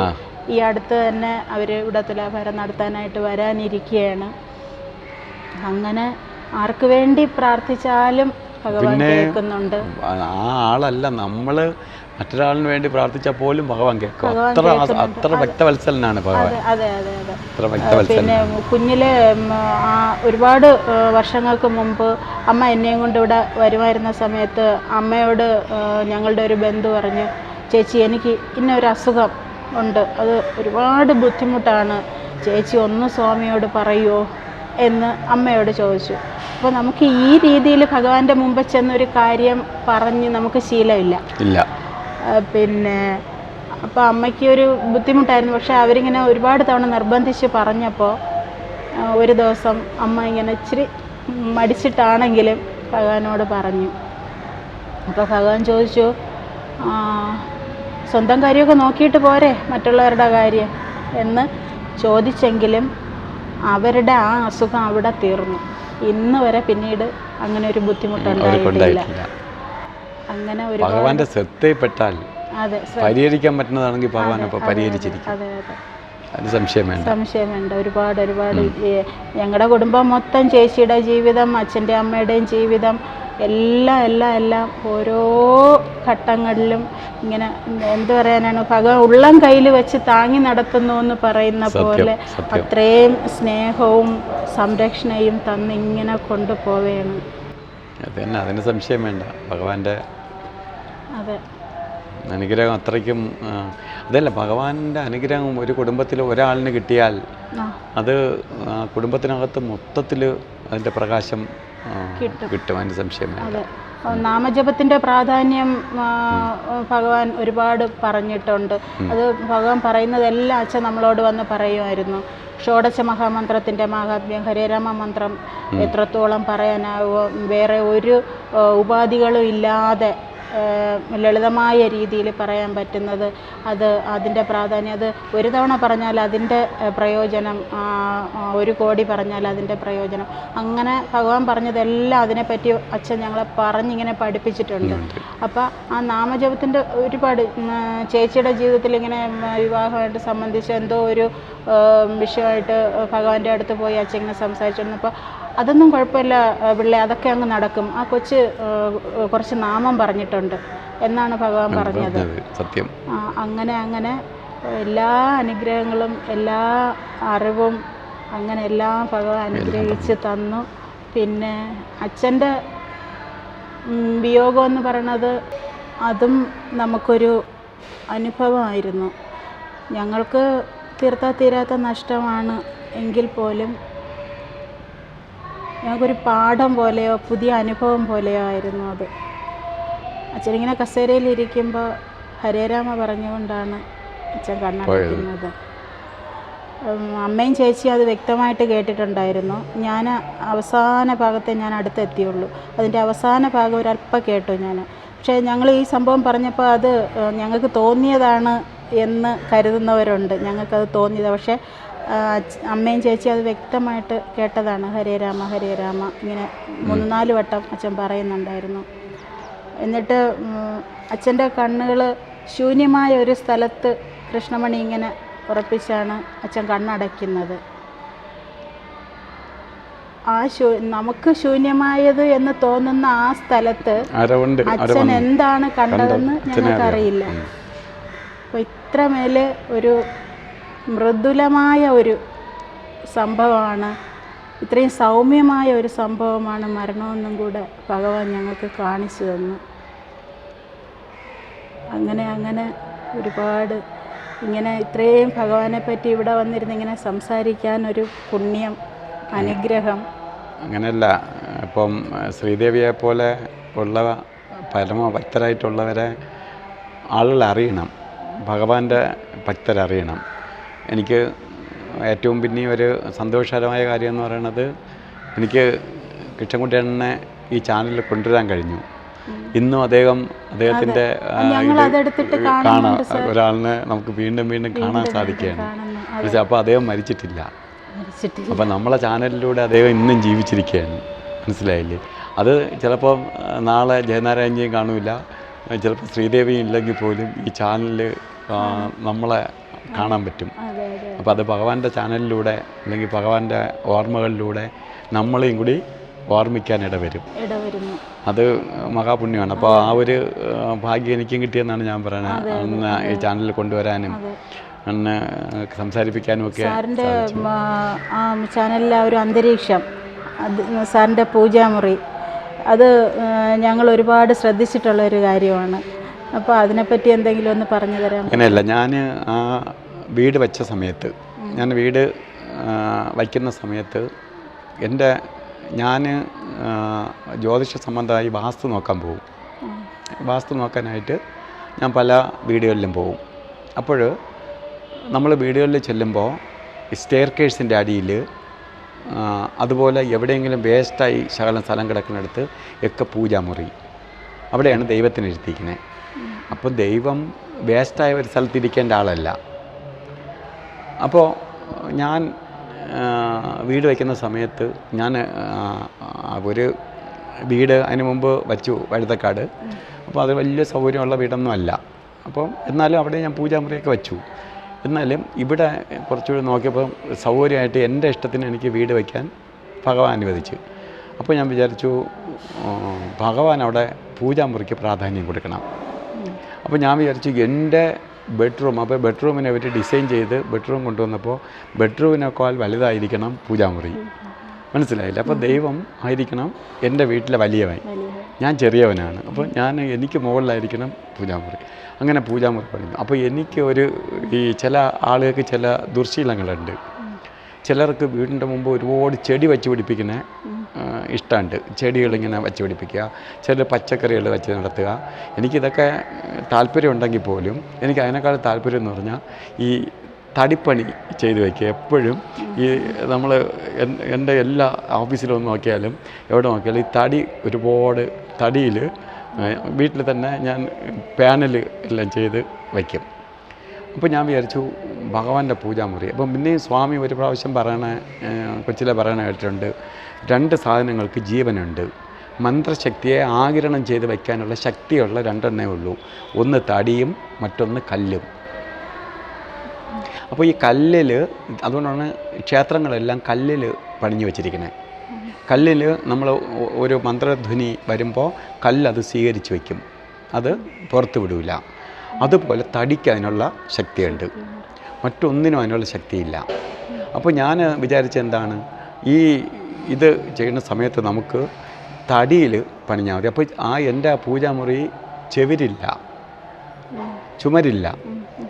ഈ അടുത്ത് തന്നെ അവർ ഇവിടെ തുലാഭാരം നടത്താനായിട്ട് വരാനിരിക്കുകയാണ്. അങ്ങനെ ആർക്ക് വേണ്ടി പ്രാർത്ഥിച്ചാലും ഭഗവാൻ കേൾക്കുന്നുണ്ട്. ആ ആളല്ല, നമ്മൾ മറ്റൊരാളിന് വേണ്ടി പ്രാർത്ഥിച്ചാൽ പോലും ഭഗവാൻ കേൾക്കും. അത്ര ഭക്തവത്സലനാണ് ഭഗവാൻ. അതെ. പിന്നെ കുഞ്ഞിലെ ഒരുപാട് വർഷങ്ങൾക്ക് മുമ്പ് അമ്മ എന്നെയും കൊണ്ട് ഇവിടെ വരുമായിരുന്ന സമയത്ത് അമ്മയോട് ഞങ്ങളുടെ ഒരു ബന്ധു പറഞ്ഞു, ചേച്ചി എനിക്ക് ഇന്നൊരു അസുഖം ഉണ്ട്, അത് ഒരുപാട് ബുദ്ധിമുട്ടാണ് ചേച്ചി, ഒന്ന് സ്വാമിയോട് പറയുമോ എന്ന് അമ്മയോട് ചോദിച്ചു. അപ്പോൾ നമുക്ക് ഈ രീതിയിൽ ഭഗവാന്റെ മുമ്പ് ചെന്നൊരു കാര്യം പറഞ്ഞ് നമുക്ക് ശീലമില്ല. പിന്നെ അപ്പോൾ അമ്മയ്ക്ക് ഒരു ബുദ്ധിമുട്ടായിരുന്നു. പക്ഷെ അവരിങ്ങനെ ഒരുപാട് തവണ നിർബന്ധിച്ച് പറഞ്ഞപ്പോൾ ഒരു ദിവസം അമ്മ ഇങ്ങനെ ഇച്ചിരി മടിച്ചിട്ടാണെങ്കിലും ഭഗവാനോട് പറഞ്ഞു. അപ്പോൾ ഭഗവാൻ ചോദിച്ചു, സ്വന്തം കാര്യമൊക്കെ നോക്കിയിട്ട് പോരെ മറ്റുള്ളവരുടെ കാര്യം എന്ന് ചോദിച്ചെങ്കിലും അവരുടെ ആ അസുഖം അവിടെ തീർന്നു. ഇന്ന് വരെ പിന്നീട് അങ്ങനെ ഒരു ബുദ്ധിമുട്ടുണ്ടായിട്ടില്ല. അങ്ങനെ ഒരു ഭഗവാന്റെ ശ്രദ്ധയിൽപ്പെട്ടാൽ പരിഹരിക്കാൻ പറ്റുന്നതാണെങ്കിൽ ഭഗവാൻ അപ്പോൾ പരിഹരിച്ചിരിക്കും. അത് സംശയം വേണ്ട. ഒരുപാട് ഞങ്ങളുടെ കുടുംബം മൊത്തം, ചേച്ചിയുടെ ജീവിതം, അച്ഛൻ്റെ അമ്മയുടെയും ജീവിതം, എല്ലാം ഓരോ ഘട്ടങ്ങളിലും ഇങ്ങനെ എന്ത് പറയാനാണ്, ഭഗവാൻ ഉള്ളം കയ്യിൽ വെച്ച് താങ്ങി നടത്തുന്നു എന്ന് പറയുന്ന പോലെ അത്രയും സ്നേഹവും സംരക്ഷണയും തന്നിങ്ങനെ കൊണ്ടുപോവുകയാണ്. അതന്നെ, അതിന് സംശയം വേണ്ട. ഭഗവാന്റെ അനുഗ്രഹം അത്രയ്ക്കും. അതല്ല, ഭഗവാന്റെ അനുഗ്രഹം ഒരു കുടുംബത്തിൽ ഒരാളിന് കിട്ടിയാൽ അത് കുടുംബത്തിനകത്ത് മൊത്തത്തിൽ അതിൻ്റെ പ്രകാശം കിട്ടും. അതിന് സംശയം വേണ്ട. നാമജപത്തിൻ്റെ പ്രാധാന്യം ഭഗവാൻ ഒരുപാട് പറഞ്ഞിട്ടുണ്ട്. അത് ഭഗവാൻ പറയുന്നതെല്ലാം അച്ഛൻ നമ്മളോട് വന്ന് പറയുമായിരുന്നു. ഷോഡശ മഹാമന്ത്രത്തിൻ്റെ മാഹാത്മ്യം, ഹരേരാമ മന്ത്രം എത്രത്തോളം പറയാനാവോ, വേറെ ഒരു ഉപാധികളും ഇല്ലാതെ ലളിതമായ രീതിയിൽ പറയാൻ പറ്റുന്നത്, അതിൻ്റെ പ്രാധാന്യം, അത് ഒരു തവണ പറഞ്ഞാൽ അതിൻ്റെ പ്രയോജനം, 1 കോടി പറഞ്ഞാൽ അതിൻ്റെ പ്രയോജനം, അങ്ങനെ ഭഗവാൻ പറഞ്ഞതെല്ലാം അതിനെപ്പറ്റി അച്ഛൻ ഞങ്ങളെ പറഞ്ഞിങ്ങനെ പഠിപ്പിച്ചിട്ടുണ്ട്. അപ്പോൾ ആ നാമജപത്തിൻ്റെ ഒരുപാട് ചേച്ചിയുടെ ജീവിതത്തിൽ ഇങ്ങനെ വിവാഹമായിട്ട് സംബന്ധിച്ച് എന്തോ ഒരു വിഷയമായിട്ട് ഭഗവാന്റെ അടുത്ത് പോയി അച്ഛൻ ഇങ്ങനെ സംസാരിച്ചിരുന്നപ്പോൾ അതൊന്നും കുഴപ്പമില്ല പിള്ളേ, അതൊക്കെ അങ്ങ് നടക്കും, ആ കൊച്ച് കുറച്ച് നാമം പറഞ്ഞിട്ടുണ്ട് എന്നാണ് ഭഗവാൻ പറഞ്ഞത്. സത്യം. അങ്ങനെ എല്ലാ അനുഗ്രഹങ്ങളും എല്ലാ അറിവും അങ്ങനെ എല്ലാം ഭഗവാൻ അനുഗ്രഹിച്ച് തന്നു. പിന്നെ അച്ഛൻ്റെ വിയോഗം എന്ന് പറയണത് അതും നമുക്കൊരു അനുഭവമായിരുന്നു. ഞങ്ങൾക്ക് തീർത്താൽ തീരാത്ത നഷ്ടമാണ് എങ്കിൽ പോലും ഞങ്ങൾക്കൊരു പാഠം പോലെയോ പുതിയ അനുഭവം പോലെയോ ആയിരുന്നു അത്. അച്ഛനിങ്ങനെ കസേരയിലിരിക്കുമ്പോൾ ഹരേരാമ പറഞ്ഞുകൊണ്ടാണ് അച്ഛൻ കണ്ണടയ്ക്കുന്നത്. അമ്മയും ചേച്ചിയും അത് വ്യക്തമായിട്ട് കേട്ടിട്ടുണ്ടായിരുന്നു. ഞാൻ അവസാന ഭാഗത്തെ ഞാൻ അടുത്തെത്തിയുള്ളൂ. അതിൻ്റെ അവസാന ഭാഗം ഒരല്പം കേട്ടു ഞാൻ. പക്ഷേ ഞങ്ങൾ ഈ സംഭവം പറഞ്ഞപ്പോൾ അത് ഞങ്ങൾക്ക് തോന്നിയതാണ് എന്ന് കരുതുന്നവരുണ്ട്. ഞങ്ങൾക്കത് തോന്നിയത്, പക്ഷേ അമ്മയും ചേച്ചി അത് വ്യക്തമായിട്ട് കേട്ടതാണ്. ഹരേ രാമ ഹരേ രാമ ഇങ്ങനെ 3-4 വട്ടം അച്ഛൻ പറയുന്നുണ്ടായിരുന്നു. എന്നിട്ട് അച്ഛൻ്റെ കണ്ണുകൾ ശൂന്യമായ ഒരു സ്ഥലത്ത് കൃഷ്ണമണി ഇങ്ങനെ ഉറപ്പിച്ചാണ് അച്ഛൻ കണ്ണടയ്ക്കുന്നത്. ആ നമുക്ക് ശൂന്യമായത് എന്ന് തോന്നുന്ന ആ സ്ഥലത്ത് അച്ഛൻ എന്താണ് കണ്ടതെന്ന് ഞങ്ങൾക്കറിയില്ല. അപ്പോൾ ഇത്രമേൽ ഒരു മൃദുലമായ ഒരു സംഭവമാണ്, ഇത്രയും സൗമ്യമായ ഒരു സംഭവമാണ് മരണമെന്നും കൂടെ ഭഗവാൻ ഞങ്ങൾക്ക് കാണിച്ചു തന്നു. അങ്ങനെ ഒരുപാട് ഇങ്ങനെ ഇത്രയും ഭഗവാനെ പറ്റി ഇവിടെ വന്നിരുന്ന് ഇങ്ങനെ സംസാരിക്കാൻ ഒരു പുണ്യം, അനുഗ്രഹം. അങ്ങനെയല്ല, ഇപ്പം ശ്രീദേവിയെ പോലെ ഉള്ള പരമഭക്തരായിട്ടുള്ളവരെ ആളുകൾ അറിയണം, ഭഗവാന്റെ ഭക്തരറിയണം. എനിക്ക് ഏറ്റവും പിന്നെ ഒരു സന്തോഷകരമായ കാര്യം എന്ന് പറയുന്നത്, എനിക്ക് കൃഷ്ണൻകുട്ടിയേട്ടനെ ഈ ചാനലിൽ കൊണ്ടുവരാൻ കഴിഞ്ഞു. ഇന്നും അദ്ദേഹത്തിൻ്റെ കാണാൻ ഒരാളിനെ നമുക്ക് വീണ്ടും കാണാൻ സാധിക്കുകയാണ്. അപ്പോൾ അദ്ദേഹം മരിച്ചിട്ടില്ല. അപ്പം നമ്മളെ ചാനലിലൂടെ അദ്ദേഹം ഇന്നും ജീവിച്ചിരിക്കുകയാണ്. മനസ്സിലായില്ലേ? അത് ചിലപ്പം നാളെ ജയനാരായണജിയും കാണില്ല, ചിലപ്പോൾ ശ്രീദേവിയും ഇല്ലെങ്കിൽ പോലും ഈ ചാനലിൽ നമ്മളെ കാണാൻ പറ്റും. അപ്പോൾ അത് ഭഗവാന്റെ ചാനലിലൂടെ അല്ലെങ്കിൽ ഭഗവാന്റെ ഓർമ്മകളിലൂടെ നമ്മളെയും കൂടി ഓർമ്മിക്കാൻ ഇടവരും. അത് മഹാപുണ്യമാണ്. അപ്പോൾ ആ ഒരു ഭാഗ്യം എനിക്കും കിട്ടിയെന്നാണ് ഞാൻ പറയുന്നത്. അന്ന് ഈ ചാനലിൽ കൊണ്ടുവരാനും അന്ന് സംസാരിപ്പിക്കാനും ഒക്കെ. സാറിൻ്റെ ആ ചാനലിലെ ഒരു അന്തരീക്ഷം, സാറിൻ്റെ പൂജാമുറി, അത് ഞങ്ങൾ ഒരുപാട് ശ്രദ്ധിച്ചിട്ടുള്ള ഒരു കാര്യമാണ്. അപ്പോൾ അതിനെപ്പറ്റി എന്തെങ്കിലും ഒന്ന് പറഞ്ഞു തരാം? അങ്ങനെയല്ല, ഞാൻ ആ വീട് വെച്ച സമയത്ത്, ഞാൻ വീട് വയ്ക്കുന്ന സമയത്ത് ഞാൻ ജ്യോതിഷ സംബന്ധമായി വാസ്തു നോക്കാൻ പോകും. വാസ്തു നോക്കാനായിട്ട് ഞാൻ പല വീടുകളിലും പോകും. അപ്പോൾ നമ്മൾ വീടുകളിൽ ചെല്ലുമ്പോൾ സ്റ്റെയർ കേഴ്സിൻ്റെ അടിയിൽ അതുപോലെ എവിടെയെങ്കിലും വേസ്റ്റായി ശകലം സ്ഥലം കിടക്കുന്നിടത്ത് ഒക്കെ പൂജാമുറി, അവിടെയാണ് ദൈവത്തിന് ഇരുത്തിക്കുന്നത്. അപ്പോൾ ദൈവം വേസ്റ്റായ ഒരു സ്ഥലത്തിരിക്കേണ്ട ആളല്ല. അപ്പോൾ ഞാൻ വീട് വയ്ക്കുന്ന സമയത്ത് ഞാൻ ഒരു വീട് അതിന് മുമ്പ് വച്ചു, വഴുതക്കാട്. അപ്പോൾ അത് വലിയ സൗകര്യമുള്ള വീടൊന്നും അല്ല. അപ്പം എന്നാലും അവിടെ ഞാൻ പൂജാമുറിയൊക്കെ വച്ചു. എന്നാലും ഇവിടെ കുറച്ചുകൂടി നോക്കിയപ്പോൾ സൗകര്യമായിട്ട് എൻ്റെ ഇഷ്ടത്തിന് എനിക്ക് വീട് വയ്ക്കാൻ ഭഗവാൻ അനുവദിച്ചു. അപ്പോൾ ഞാൻ വിചാരിച്ചു ഭഗവാൻ അവിടെ പൂജാമുറിക്ക് പ്രാധാന്യം കൊടുക്കണം. അപ്പോൾ ഞാൻ വിചാരിച്ചു എൻ്റെ ബെഡ്റൂം, അപ്പോൾ ബെഡ്റൂമിനെ അവർ ഡിസൈൻ ചെയ്ത് ബെഡ്റൂം കൊണ്ടുവന്നപ്പോൾ ബെഡ്റൂമിനേക്കാൾ വലുതായിരിക്കണം പൂജാമുറി. മനസ്സിലായില്ല? അപ്പോൾ ദൈവം ആയിരിക്കണം എൻ്റെ വീട്ടിലെ വലിയവൻ, ഞാൻ ചെറിയവനാണ്. അപ്പോൾ എനിക്ക് മുകളിലായിരിക്കണം പൂജാമുറി. അങ്ങനെ പൂജാമുറി പണിഞ്ഞു. അപ്പോൾ എനിക്ക് ഈ ചില ആളുകൾക്ക് ചില ദുർശീലങ്ങളുണ്ട്. ചിലർക്ക് വീടിൻ്റെ മുമ്പ് ഒരുപാട് ചെടി വെച്ച് പിടിപ്പിക്കുന്ന ഇഷ്ടമുണ്ട്. ചെടികളിങ്ങനെ വെച്ച് പിടിപ്പിക്കുക, ചില പച്ചക്കറികൾ വെച്ച് നടത്തുക. എനിക്കിതൊക്കെ താല്പര്യമുണ്ടെങ്കിൽ പോലും എനിക്ക് അതിനേക്കാൾ താല്പര്യം എന്ന് പറഞ്ഞാൽ ഈ തടിപ്പണി ചെയ്ത് വയ്ക്കുക. എപ്പോഴും ഈ നമ്മൾ എൻ്റെ എല്ലാ ഓഫീസിലൊന്നും നോക്കിയാലും എവിടെ നോക്കിയാലും ഈ തടി ഒരുപാട് തടിയിൽ വീട്ടിൽ തന്നെ ഞാൻ പാനൽ എല്ലാം ചെയ്ത് വയ്ക്കും. അപ്പോൾ ഞാൻ വിചാരിച്ചു ഭഗവാന്റെ പൂജാമുറി. അപ്പം പിന്നെയും സ്വാമി ഒരു പ്രാവശ്യം കൊച്ചിലെ കേട്ടിട്ടുണ്ട്, 2 സാധനങ്ങൾക്ക് ജീവനുണ്ട്. മന്ത്രശക്തിയെ ആഗിരണം ചെയ്ത് വയ്ക്കാനുള്ള ശക്തിയുള്ള 2 എണ്ണേ ഉള്ളൂ. ഒന്ന് തടിയും മറ്റൊന്ന് കല്ലും. അപ്പോൾ ഈ കല്ലിൽ, അതുകൊണ്ടാണ് ക്ഷേത്രങ്ങളെല്ലാം കല്ലിൽ പണിഞ്ഞു വച്ചിരിക്കുന്നത്. കല്ലിൽ നമ്മൾ ഒരു മന്ത്രധ്വനി വരുമ്പോൾ കല്ലത് സ്വീകരിച്ച് വയ്ക്കും, അത് പുറത്ത് വിടില്ല. അതുപോലെ തടിക്ക് അതിനുള്ള ശക്തിയുണ്ട്, മറ്റൊന്നിനും അതിനുള്ള ശക്തിയില്ല. അപ്പോൾ ഞാൻ വിചാരിച്ചെന്താണ്, ഇത് ചെയ്യുന്ന സമയത്ത് നമുക്ക് തടിയിൽ പണിഞ്ഞാൽ മതി. അപ്പോൾ എൻ്റെ പൂജാമുറി ചെവിരില്ല, ചുമരില്ല,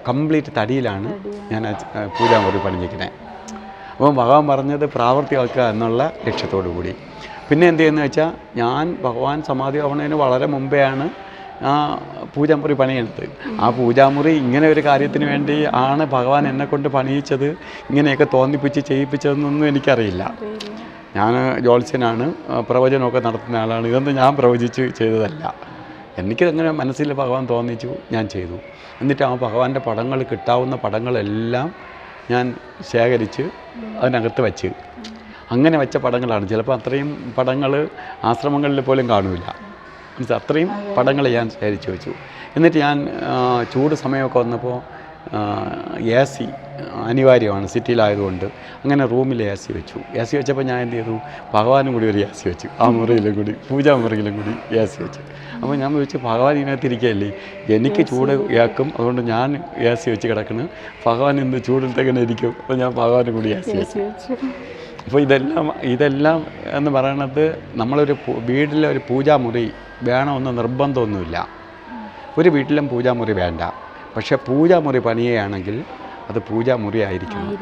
കംപ്ലീറ്റ് തടിയിലാണ് ഞാൻ പൂജാമുറി പണിഞ്ഞിരിക്കുന്നത്. അപ്പം ഭഗവാൻ പറഞ്ഞത് പ്രാവർത്തികമാക്കുക എന്നുള്ള ലക്ഷ്യത്തോടു കൂടി. പിന്നെ എന്ത് ചെയ്യുന്നത് വെച്ചാൽ, ഞാൻ ഭഗവാൻ സമാധി ആവുന്നതിന് വളരെ മുമ്പെയാണ് ആ പൂജാമുറി പണിയെടുത്ത്. ആ പൂജാമുറി ഇങ്ങനെ ഒരു കാര്യത്തിന് വേണ്ടി ആണ് ഭഗവാൻ എന്നെക്കൊണ്ട് പണിയിച്ചത്, ഇങ്ങനെയൊക്കെ തോന്നിപ്പിച്ച് ചെയ്യിപ്പിച്ചതെന്നൊന്നും എനിക്കറിയില്ല. ഞാൻ ജ്യോത്സ്യനാണ്, പ്രവചനമൊക്കെ നടത്തുന്ന ആളാണ്. ഇതൊന്നും ഞാൻ പ്രവചിച്ച് ചെയ്തതല്ല. എനിക്കങ്ങനെ മനസ്സിൽ ഭഗവാൻ തോന്നിച്ചു, ഞാൻ ചെയ്തു. എന്നിട്ട് ആ ഭഗവാന്റെ പടങ്ങൾ, കിട്ടാവുന്ന പടങ്ങളെല്ലാം ഞാൻ ശേഖരിച്ച് അതിനകത്ത് വച്ച്, അങ്ങനെ വെച്ച പടങ്ങളാണ്. ചിലപ്പോൾ അത്രയും പടങ്ങൾ ആശ്രമങ്ങളിൽ പോലും കാണില്ല. അത്രയും പടങ്ങൾ ഞാൻ ശേഖരിച്ച് വെച്ചു. എന്നിട്ട് ഞാൻ ചൂട് സമയമൊക്കെ വന്നപ്പോൾ AC അനിവാര്യമാണ് സിറ്റിയിലായതുകൊണ്ട്, അങ്ങനെ റൂമിൽ AC വെച്ചു. AC വെച്ചപ്പോൾ ഞാൻ എന്ത് ചെയ്തു, ഭഗവാനും കൂടി ഒരു AC വെച്ചു, ആ മുറിയിലും കൂടി, പൂജാമുറിയിലും കൂടി AC വെച്ചു. അപ്പോൾ ഞാൻ ചോദിച്ചു, ഭഗവാൻ ഇതിനകത്തിരിക്കുകയല്ലേ, എനിക്ക് ചൂട് ഏക്കും, അതുകൊണ്ട് ഞാൻ AC വെച്ച് കിടക്കണം, ഭഗവാൻ ഇന്ന് ചൂടിലത്തെങ്ങനെ ഇരിക്കും, അപ്പോൾ ഞാൻ ഭഗവാനും കൂടി AC വെച്ചു. അപ്പോൾ ഇതെല്ലാം എന്ന് പറയണത്, നമ്മളൊരു വീട്ടിലെ ഒരു പൂജാമുറി വേണമെന്ന് നിർബന്ധമൊന്നുമില്ല. ഒരു വീട്ടിലും പൂജാമുറി വേണ്ട. പക്ഷേ പൂജാമുറി പണിയുകയാണെങ്കിൽ അത് പൂജാമുറി ആയിരിക്കണം.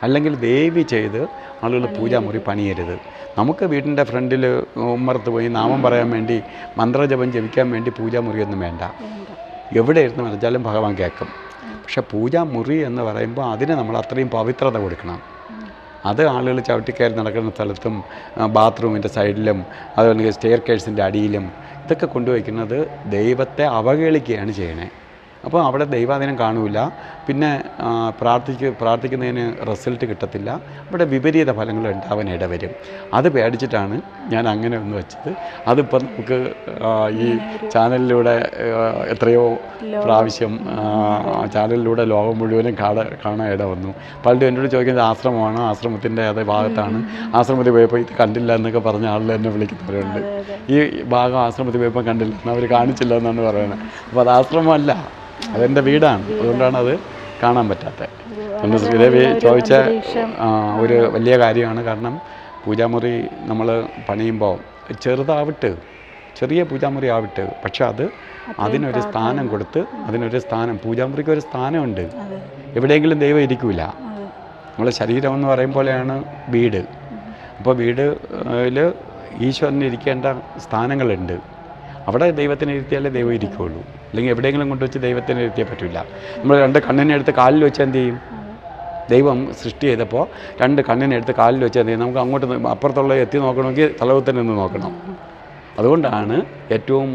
അല്ലെങ്കിൽ ദയവ് ചെയ്ത് ആളുകൾ പൂജാമുറി പണിയരുത്. നമുക്ക് വീട്ടിൻ്റെ ഫ്രണ്ടിൽ ഉമ്മറത്ത് പോയി നാമം പറയാൻ വേണ്ടി, മന്ത്രജപം ജപിക്കാൻ വേണ്ടി പൂജാമുറിയൊന്നും വേണ്ട. എവിടെ ഇരുന്ന് വരച്ചാലും ഭഗവാൻ കേൾക്കും. പക്ഷേ പൂജാമുറി എന്ന് പറയുമ്പോൾ അതിന് നമ്മൾ അത്രയും പവിത്രത കൊടുക്കണം. അത് ആളുകൾ ചവിട്ടിക്കയറി നടക്കുന്ന സ്ഥലത്തും ബാത്റൂമിൻ്റെ സൈഡിലും അതുപോലെ സ്റ്റെയർ കേഴ്സിൻ്റെ അടിയിലും ഇതൊക്കെ കൊണ്ടുവയ്ക്കുന്നത് ദൈവത്തെ അവഹേളിക്കുകയാണ് ചെയ്യണേ. അപ്പോൾ അവിടെ ദൈവാധീനം കാണില്ല. പിന്നെ പ്രാർത്ഥിക്കുന്നതിന് റിസൾട്ട് കിട്ടത്തില്ല. അവിടെ വിപരീത ഫലങ്ങൾ ഉണ്ടാവാൻ ഇടവരും. അത് പേടിച്ചിട്ടാണ് ഞാൻ അങ്ങനെ ഒന്ന് വെച്ചത്. അതിപ്പം നമുക്ക് ഈ ചാനലിലൂടെ എത്രയോ പ്രാവശ്യം ചാനലിലൂടെ ലോകം മുഴുവനും കാണാൻ ഇട വന്നു. പലരും എന്നോട് ചോദിക്കുന്നത് ആശ്രമമാണോ, ആശ്രമത്തിൻ്റെ അതേ ഭാഗത്താണ്, ആശ്രമത്തിൽ പോയപ്പോൾ ഇത് കണ്ടില്ല എന്നൊക്കെ പറഞ്ഞ ആളുകൾ എന്നെ വിളിക്കുന്നവരുണ്ട്. ഈ ഭാഗം ആശ്രമത്തിൽ പോയപ്പോൾ കണ്ടില്ല എന്ന് അവർ കാണിച്ചില്ല എന്നാണ് പറയുന്നത്. അപ്പോൾ അത് ആശ്രമമല്ല, അതെൻ്റെ വീടാണ്. അതുകൊണ്ടാണ് അത് കാണാൻ പറ്റാത്തത്. ഒന്ന് ശ്രീദേവി ചോദിച്ച ഒരു വലിയ കാര്യമാണ്. കാരണം പൂജാമുറി നമ്മൾ പണിയുമ്പോൾ ചെറുതാവട്ടെ, ചെറിയ പൂജാമുറി ആവട്ടെ, പക്ഷെ അതിനൊരു സ്ഥാനം കൊടുത്ത്, പൂജാമുറിക്ക് ഒരു സ്ഥാനമുണ്ട്. എവിടെയെങ്കിലും ദൈവം ഇരിക്കില്ല. നമ്മളെ ശരീരം എന്ന് പറയും പോലെയാണ് വീട്. അപ്പോൾ വീടിൽ ഈശ്വരന് ഇരിക്കേണ്ട സ്ഥാനങ്ങളുണ്ട്. അവിടെ ദൈവത്തിനെ ഇരുത്തിയാലേ ദൈവം ഇരിക്കുകയുള്ളൂ. അല്ലെങ്കിൽ എവിടെയെങ്കിലും കൊണ്ടുവച്ച് ദൈവത്തിനെ ഇരുത്തിയാൽ പറ്റില്ല. നമ്മൾ 2 കണ്ണിനെ എടുത്ത് കാലിൽ വെച്ചാൽ എന്ത് ചെയ്യും? ദൈവം സൃഷ്ടി ചെയ്തപ്പോൾ 2 കണ്ണിനെ എടുത്ത് കാലിൽ വെച്ചാൽ എന്ത് ചെയ്യും? നമുക്ക് അങ്ങോട്ട് അപ്പുറത്തുള്ള എത്തി നോക്കണമെങ്കിൽ തലകുത്തന്നെ നിന്ന് നോക്കണം. അതുകൊണ്ടാണ് ഏറ്റവും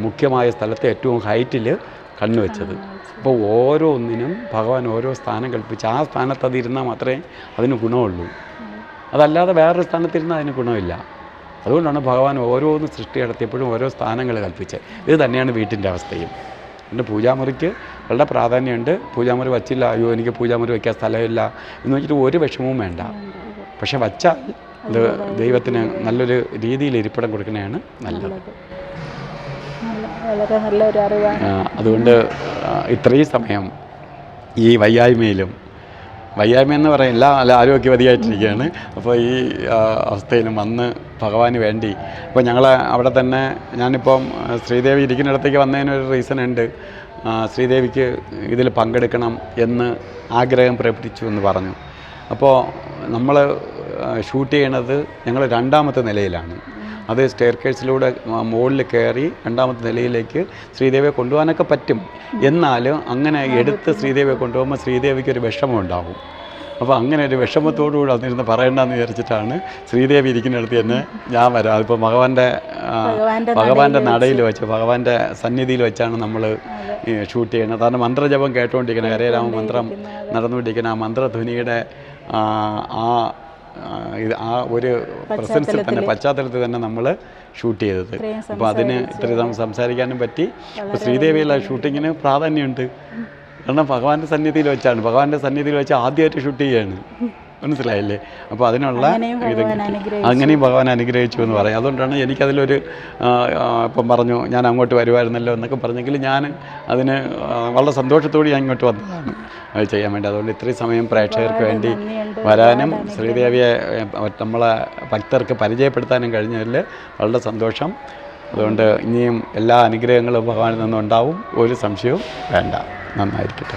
മുഖ്യമായ സ്ഥലത്ത് ഏറ്റവും ഹൈറ്റിൽ കണ്ണ് വെച്ചത്. അപ്പോൾ ഓരോന്നിനും ഭഗവാൻ ഓരോ സ്ഥാനം കൽപ്പിച്ച് ആ സ്ഥാനത്ത് അതിരുന്നാൽ മാത്രമേ അതിന് ഗുണമുള്ളൂ. അതല്ലാതെ വേറൊരു സ്ഥാനത്തിരുന്നാൽ അതിന് ഗുണമില്ല. അതുകൊണ്ടാണ് ഭഗവാൻ ഓരോന്ന് സൃഷ്ടി നടത്തിയപ്പോഴും ഓരോ സ്ഥാനങ്ങൾ കൽപ്പിച്ചത്. ഇത് തന്നെയാണ് വീട്ടിൻ്റെ അവസ്ഥയും. എൻ്റെ പൂജാമുറിക്ക് വളരെ പ്രാധാന്യമുണ്ട്. പൂജാമുറി വച്ചില്ല, അയ്യോ എനിക്ക് പൂജാമുറി വയ്ക്കാൻ സ്ഥലമില്ല എന്ന് വെച്ചിട്ട് ഒരു വിഷമവും വേണ്ട. പക്ഷെ വച്ചാൽ അത് ദൈവത്തിന് നല്ലൊരു രീതിയിൽ ഇരിപ്പിടം കൊടുക്കുന്നതാണ് നല്ലത്. വളരെ നല്ലൊരു അറിവാണ്. അതുകൊണ്ട് ഇത്രയും സമയം ഈ വയ്യായ്മയെന്ന് പറയില്ല, അല്ല ആരോഗ്യവതിയായിട്ടിരിക്കുകയാണ്. അപ്പോൾ ഈ അവസ്ഥയിലും വന്ന് ഭഗവാന് വേണ്ടി ഇപ്പോൾ ഞങ്ങൾ അവിടെ തന്നെ, ഞാനിപ്പം ശ്രീദേവി ഇരിക്കുന്നിടത്തേക്ക് വന്നതിനൊരു റീസൺ ഉണ്ട്. ശ്രീദേവിക്ക് ഇതിൽ പങ്കെടുക്കണം എന്ന് ആഗ്രഹം പ്രകടിപ്പിച്ചു എന്ന് പറഞ്ഞു. അപ്പോൾ നമ്മൾ ഷൂട്ട് ചെയ്യണത് ഞങ്ങൾ 2ാമത്തെ നിലയിലാണ്. അത് സ്റ്റെയർ കേഴ്സിലൂടെ മുകളിൽ കയറി 2ാമത്തെ നിലയിലേക്ക് ശ്രീദേവിയെ കൊണ്ടുപോകാനൊക്കെ പറ്റും. എന്നാലും അങ്ങനെ എടുത്ത് ശ്രീദേവിയെ കൊണ്ടുപോകുമ്പോൾ ശ്രീദേവിക്ക് ഒരു വിഷമം ഉണ്ടാകും. അപ്പോൾ അങ്ങനെ ഒരു വിഷമത്തോടുകൂടി വന്നിരുന്ന് പറയണ്ടെന്ന് വിചാരിച്ചിട്ടാണ് ശ്രീദേവി ഇരിക്കുന്നിടത്ത് തന്നെ ഞാൻ വരാം. അതിപ്പോൾ ഭഗവാന്റെ നടയിൽ വെച്ച് ഭഗവാന്റെ സന്നിധിയിൽ വെച്ചാണ് നമ്മൾ ഷൂട്ട് ചെയ്യുന്നത്. കാരണം മന്ത്രജപം കേട്ടുകൊണ്ടിരിക്കുന്ന ഹരേരാമ മന്ത്രം നടന്നുകൊണ്ടിരിക്കുന്ന ആ മന്ത്രധ്വനിയുടെ ആ ഒരു പ്രസൻസിൽ തന്നെ പശ്ചാത്തലത്തിൽ തന്നെ നമ്മൾ ഷൂട്ട് ചെയ്തത്. അപ്പോൾ അതിന് ഇത്രയും സംസാരിക്കാനും പറ്റി. അപ്പോൾ ശ്രീദേവിയുള്ള ഷൂട്ടിങ്ങിന് പ്രാധാന്യമുണ്ട്. കാരണം ഭഗവാന്റെ സന്നിധിയിൽ വെച്ചാണ്, ഭഗവാന്റെ സന്നിധിയിൽ വെച്ച് ആദ്യമായിട്ട് ഷൂട്ട് ചെയ്യുകയാണ്. മനസ്സിലായില്ലേ? അപ്പോൾ അതിനുള്ള ഇത് അങ്ങനെയും ഭഗവാൻ അനുഗ്രഹിച്ചു എന്ന് പറയാം. അതുകൊണ്ടാണ് എനിക്കതിലൊരു ഇപ്പം പറഞ്ഞു ഞാൻ അങ്ങോട്ട് വരുമായിരുന്നല്ലോ എന്നൊക്കെ പറഞ്ഞെങ്കിൽ ഞാൻ അതിന് വളരെ സന്തോഷത്തോടെ ഞാൻ ഇങ്ങോട്ട് വന്നതാണ് അത് ചെയ്യാൻ വേണ്ടി. അതുകൊണ്ട് ഇത്രയും സമയം പ്രേക്ഷകർക്ക് വേണ്ടി വരാനും ശ്രീദേവിയെ നമ്മളെ ഭക്തർക്ക് പരിചയപ്പെടുത്താനും കഴിഞ്ഞതിൽ വളരെ സന്തോഷം. അതുകൊണ്ട് ഇനിയും എല്ലാ അനുഗ്രഹങ്ങളും ഭഗവാനിൽ നിന്നുണ്ടാവും, ഒരു സംശയവും വേണ്ട. നന്നായിരിക്കട്ടെ.